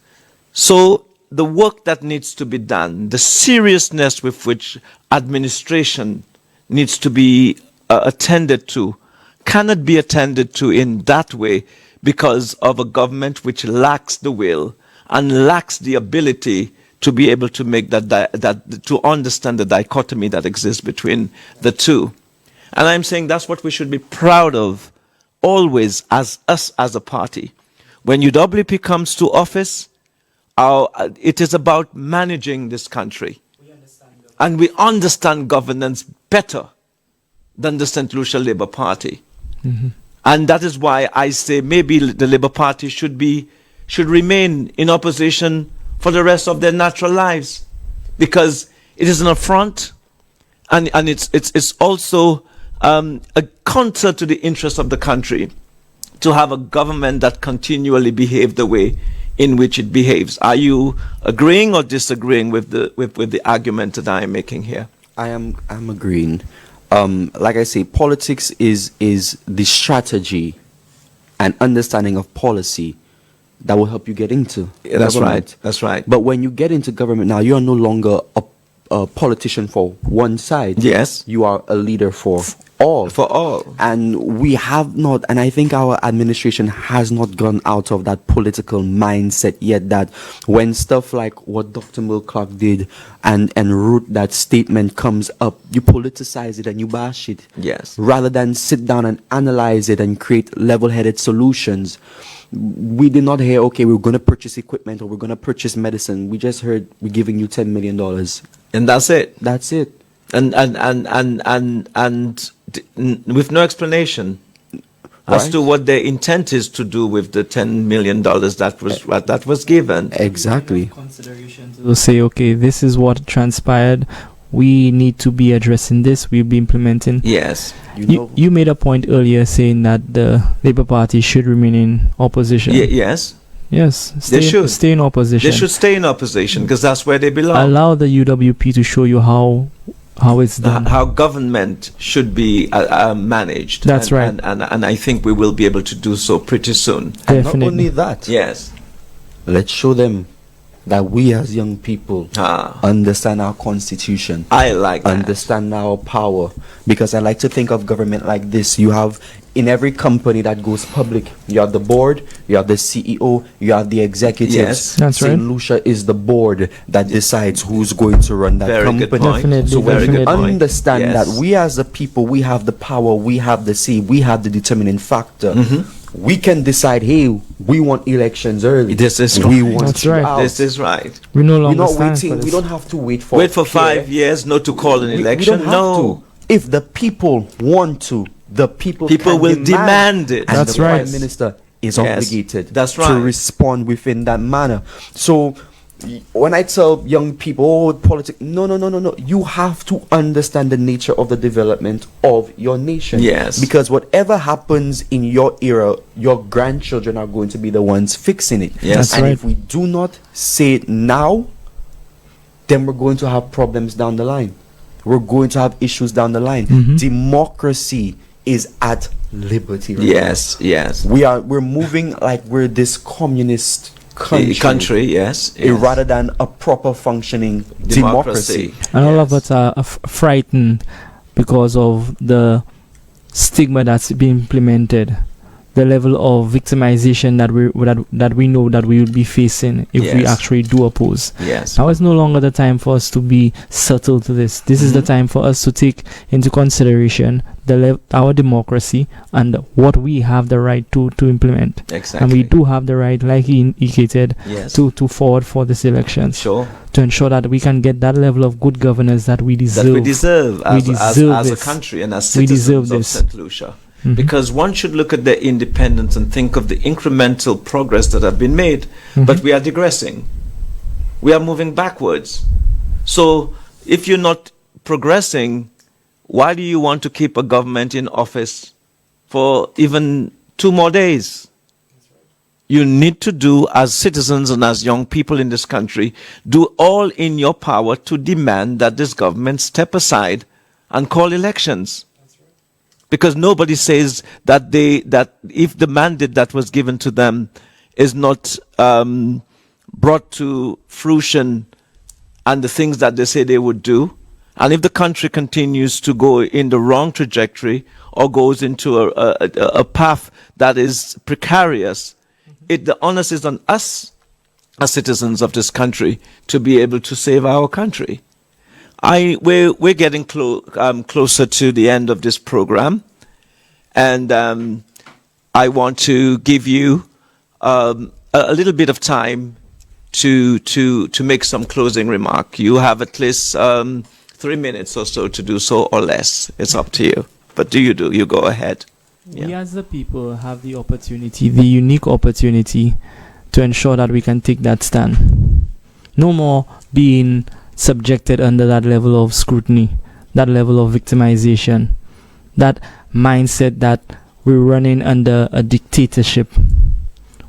[SPEAKER 1] So the work that needs to be done, the seriousness with which administration needs to be attended to, cannot be attended to in that way because of a government which lacks the will and lacks the ability to be able to make to understand the dichotomy that exists between the two. And I'm saying that's what we should be proud of always as us as a party. When UWP comes to office, it is about managing this country. And we understand governance better than the St. Lucia Labour Party. And that is why I say maybe the Labour Party should remain in opposition for the rest of their natural lives, because it is an affront and it's also a counter to the interests of the country to have a government that continually behaves the way in which it behaves. Are you agreeing or disagreeing with the argument that I am making here?
[SPEAKER 3] I'm agreeing. Like I say, politics is the strategy and understanding of policy that will help you get into
[SPEAKER 1] That's
[SPEAKER 3] government.
[SPEAKER 1] right. That's right.
[SPEAKER 3] But when you get into government now, you are no longer a politician for one side.
[SPEAKER 1] Yes.
[SPEAKER 3] You are a leader for all.
[SPEAKER 1] For all.
[SPEAKER 3] And we have not, and I think our administration has not gone out of that political mindset yet, that when stuff like what Dr. Clarke did and Ruth, that statement comes up, you politicize it and you bash it.
[SPEAKER 1] Yes.
[SPEAKER 3] Rather than sit down and analyze it and create level-headed solutions. We did not hear, okay, we're going to purchase equipment or we're going to purchase medicine. We just heard we're giving you $10 million.
[SPEAKER 1] And that's it.
[SPEAKER 3] That's it.
[SPEAKER 1] And with no explanation as
[SPEAKER 3] Right.
[SPEAKER 1] to what their intent is to do with the $10 million that was given.
[SPEAKER 3] Exactly.
[SPEAKER 2] Consideration to say, okay, this is what transpired. We need to be addressing this. We'll be implementing.
[SPEAKER 1] Yes.
[SPEAKER 2] You made a point earlier saying that the Labour Party should remain in opposition.
[SPEAKER 1] Yes.
[SPEAKER 2] Yes.
[SPEAKER 1] They should.
[SPEAKER 2] Stay in opposition.
[SPEAKER 1] They should stay in opposition because that's where they belong.
[SPEAKER 2] Allow the UWP to show you how it's done.
[SPEAKER 1] How government should be managed.
[SPEAKER 2] That's right.
[SPEAKER 1] And I think we will be able to do so pretty soon.
[SPEAKER 3] And not
[SPEAKER 2] Definitely.
[SPEAKER 3] only that,
[SPEAKER 1] Yes.
[SPEAKER 3] let's show them that we as young people understand our constitution.
[SPEAKER 1] I like that.
[SPEAKER 3] Understand our power. Because I like to think of government like this. You have, in every company that goes public, you have the board, you have the CEO, you have the executives.
[SPEAKER 1] Yes.
[SPEAKER 2] That's
[SPEAKER 3] St.
[SPEAKER 2] right.
[SPEAKER 3] Lucia is the board that decides who's going to run that
[SPEAKER 1] Very
[SPEAKER 3] company.
[SPEAKER 1] good point.
[SPEAKER 2] Definitely,
[SPEAKER 3] So when
[SPEAKER 1] Very
[SPEAKER 3] we
[SPEAKER 1] good point.
[SPEAKER 3] understand
[SPEAKER 1] Yes.
[SPEAKER 3] that we as a people, we have the power, we have the say, we have the determining factor. We can decide, hey, we want elections early.
[SPEAKER 1] This is
[SPEAKER 3] we
[SPEAKER 1] right.
[SPEAKER 3] want
[SPEAKER 2] That's
[SPEAKER 3] you
[SPEAKER 2] right.
[SPEAKER 3] out.
[SPEAKER 1] This is right.
[SPEAKER 2] We no
[SPEAKER 3] We're
[SPEAKER 2] longer
[SPEAKER 3] not
[SPEAKER 2] stand for
[SPEAKER 3] waiting.
[SPEAKER 2] this.
[SPEAKER 3] We don't have to wait for
[SPEAKER 1] Wait for
[SPEAKER 3] peer.
[SPEAKER 1] 5 years, not to call an election.
[SPEAKER 3] We don't have
[SPEAKER 1] No.
[SPEAKER 3] to. If the people want to, the people can
[SPEAKER 1] will demand it.
[SPEAKER 3] And
[SPEAKER 2] That's
[SPEAKER 3] the
[SPEAKER 2] right.
[SPEAKER 3] Prime Minister is
[SPEAKER 1] Yes,
[SPEAKER 3] obligated
[SPEAKER 1] that's
[SPEAKER 3] to
[SPEAKER 1] right.
[SPEAKER 3] respond within that manner. So when I tell young people, oh, politics, no. You have to understand the nature of the development of your nation.
[SPEAKER 1] Yes.
[SPEAKER 3] Because whatever happens in your era, your grandchildren are going to be the ones fixing it.
[SPEAKER 1] Yes.
[SPEAKER 2] That's
[SPEAKER 3] And
[SPEAKER 2] right.
[SPEAKER 3] if we do not say it now, then we're going to have problems down the line. We're going to have issues down the line. Democracy is at liberty right
[SPEAKER 1] Yes.
[SPEAKER 3] now. We're moving like we're this communist country,
[SPEAKER 1] Yes.
[SPEAKER 3] rather than a proper functioning democracy.
[SPEAKER 2] And all of us are frightened because of the stigma that's being implemented, the level of victimization that we know that we will be facing if we
[SPEAKER 1] Yes.
[SPEAKER 2] actually do oppose.
[SPEAKER 1] Yes.
[SPEAKER 2] Now it's no longer the time for us to be subtle to this. This is the time for us to take into consideration our democracy and what we have the right to implement.
[SPEAKER 1] Exactly.
[SPEAKER 2] And we do have the right, like he indicated,
[SPEAKER 1] Yes.
[SPEAKER 2] to forward for this election.
[SPEAKER 1] Sure.
[SPEAKER 2] To ensure that we can get that level of good governance that we deserve.
[SPEAKER 1] That we deserve as a
[SPEAKER 2] this.
[SPEAKER 1] country and as
[SPEAKER 2] We deserve
[SPEAKER 1] citizens of
[SPEAKER 2] this.
[SPEAKER 1] St. Lucia. Because one should look at their independence and think of the incremental progress that have been made, but we are digressing. We are moving backwards. So if you're not progressing, why do you want to keep a government in office for even 2 more days? You need to do, as citizens and as young people in this country, do all in your power to demand that this government step aside and call elections. Because nobody says that if the mandate that was given to them is not brought to fruition and the things that they say they would do, and if the country continues to go in the wrong trajectory or goes into a path that is precarious, the onus is on us as citizens of this country to be able to save our country. We're getting closer to the end of this program, and I want to give you a little bit of time to make some closing remark. You have at least 3 minutes or so to do so, or less. It's up to you. But you go ahead.
[SPEAKER 2] We as the people have the opportunity, the unique opportunity, to ensure that we can take that stand. No more being subjected under that level of scrutiny, that level of victimization, that mindset that we're running under a dictatorship.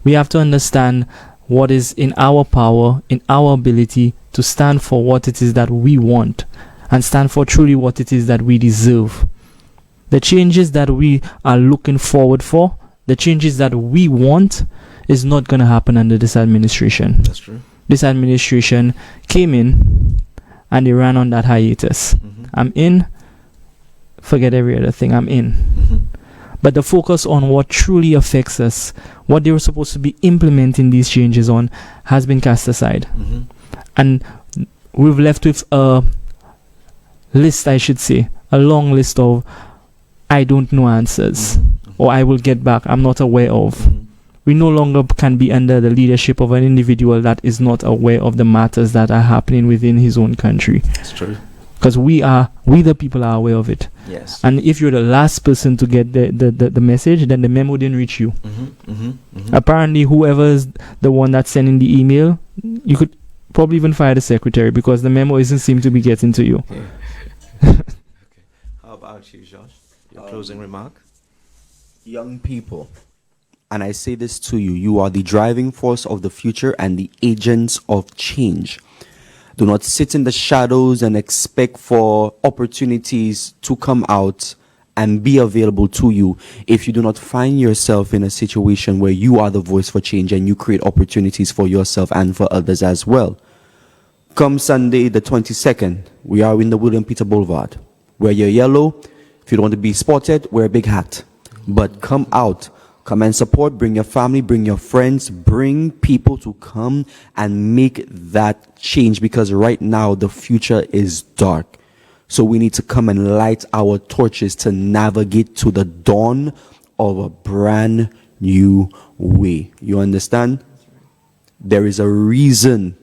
[SPEAKER 2] We have to understand what is in our power, in our ability to stand for what it is that we want and stand for truly what it is that we deserve. The changes that we are looking forward for, the changes that we want, is not going to happen under this administration.
[SPEAKER 1] That's true.
[SPEAKER 2] This administration came in and they ran on that hiatus. I'm in, forget every other thing, I'm in. But the focus on what truly affects us, what they were supposed to be implementing these changes on, has been cast aside. And we've left with a list, I should say, a long list of I don't know answers, or I will get back, I'm not aware of. We no longer can be under the leadership of an individual that is not aware of the matters that are happening within his own country.
[SPEAKER 1] That's true.
[SPEAKER 2] Because we the people are aware of it.
[SPEAKER 1] Yes.
[SPEAKER 2] And if you're the last person to get the message, then the memo didn't reach you. Apparently, whoever's the one that's sending the email, you could probably even fire the secretary because the memo isn't seem to be getting to you.
[SPEAKER 1] Okay. How about you, Josh? Your closing remark?
[SPEAKER 3] Young people, and I say this to you, you are the driving force of the future and the agents of change. Do not sit in the shadows and expect for opportunities to come out and be available to you if you do not find yourself in a situation where you are the voice for change and you create opportunities for yourself and for others as well. Come Sunday the 22nd, we are in the William Peter Boulevard. Wear your yellow. If you don't want to be spotted, wear a big hat. But come out. Come and support, bring your family, bring your friends, bring people to come and make that change, because right now the future is dark. So we need to come and light our torches to navigate to the dawn of a brand new way. You understand? There is a reason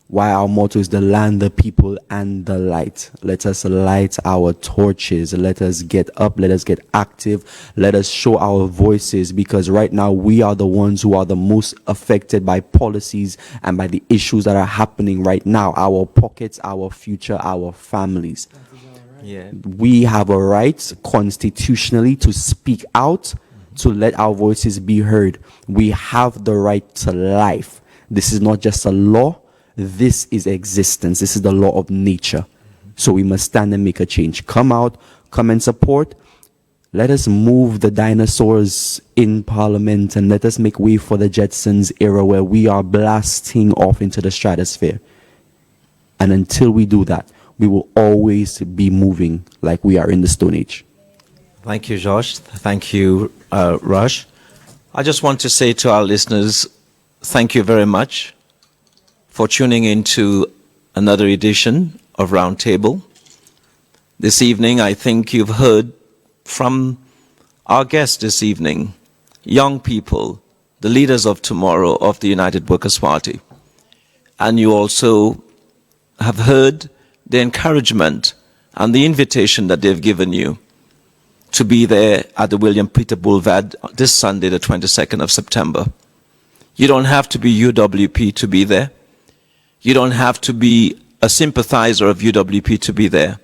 [SPEAKER 3] why our motto is the land, the people, and the light. Let us light our torches. Let us get up. Let us get active. Let us show our voices, because right now we are the ones who are the most affected by policies and by the issues that are happening right now. Our pockets, our future, our families.
[SPEAKER 1] Yeah.
[SPEAKER 3] We have a right constitutionally to speak out, to let our voices be heard. We have the right to life. This is not just a law. This is existence. This is the law of nature. So we must stand and make a change. Come out, come and support. Let us move the dinosaurs in Parliament, and let us make way for the Jetsons era, where we are blasting off into the stratosphere. And until we do that, we will always be moving like we are in the Stone Age.
[SPEAKER 1] Thank you, Josh. Thank you, Rosh. I just want to say to our listeners, thank you very much for tuning in to another edition of Roundtable. This evening, I think you've heard from our guests this evening, young people, the leaders of tomorrow of the United Workers' Party. And you also have heard the encouragement and the invitation that they've given you to be there at the William Peter Boulevard this Sunday, the 22nd of September. You don't have to be UWP to be there. You don't have to be a sympathizer of UWP to be there.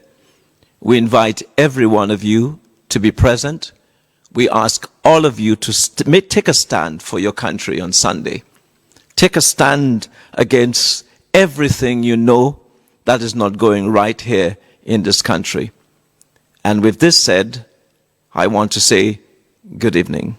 [SPEAKER 1] We invite every one of you to be present. We ask all of you to take a stand for your country on Sunday. Take a stand against everything you know that is not going right here in this country. And with this said, I want to say good evening.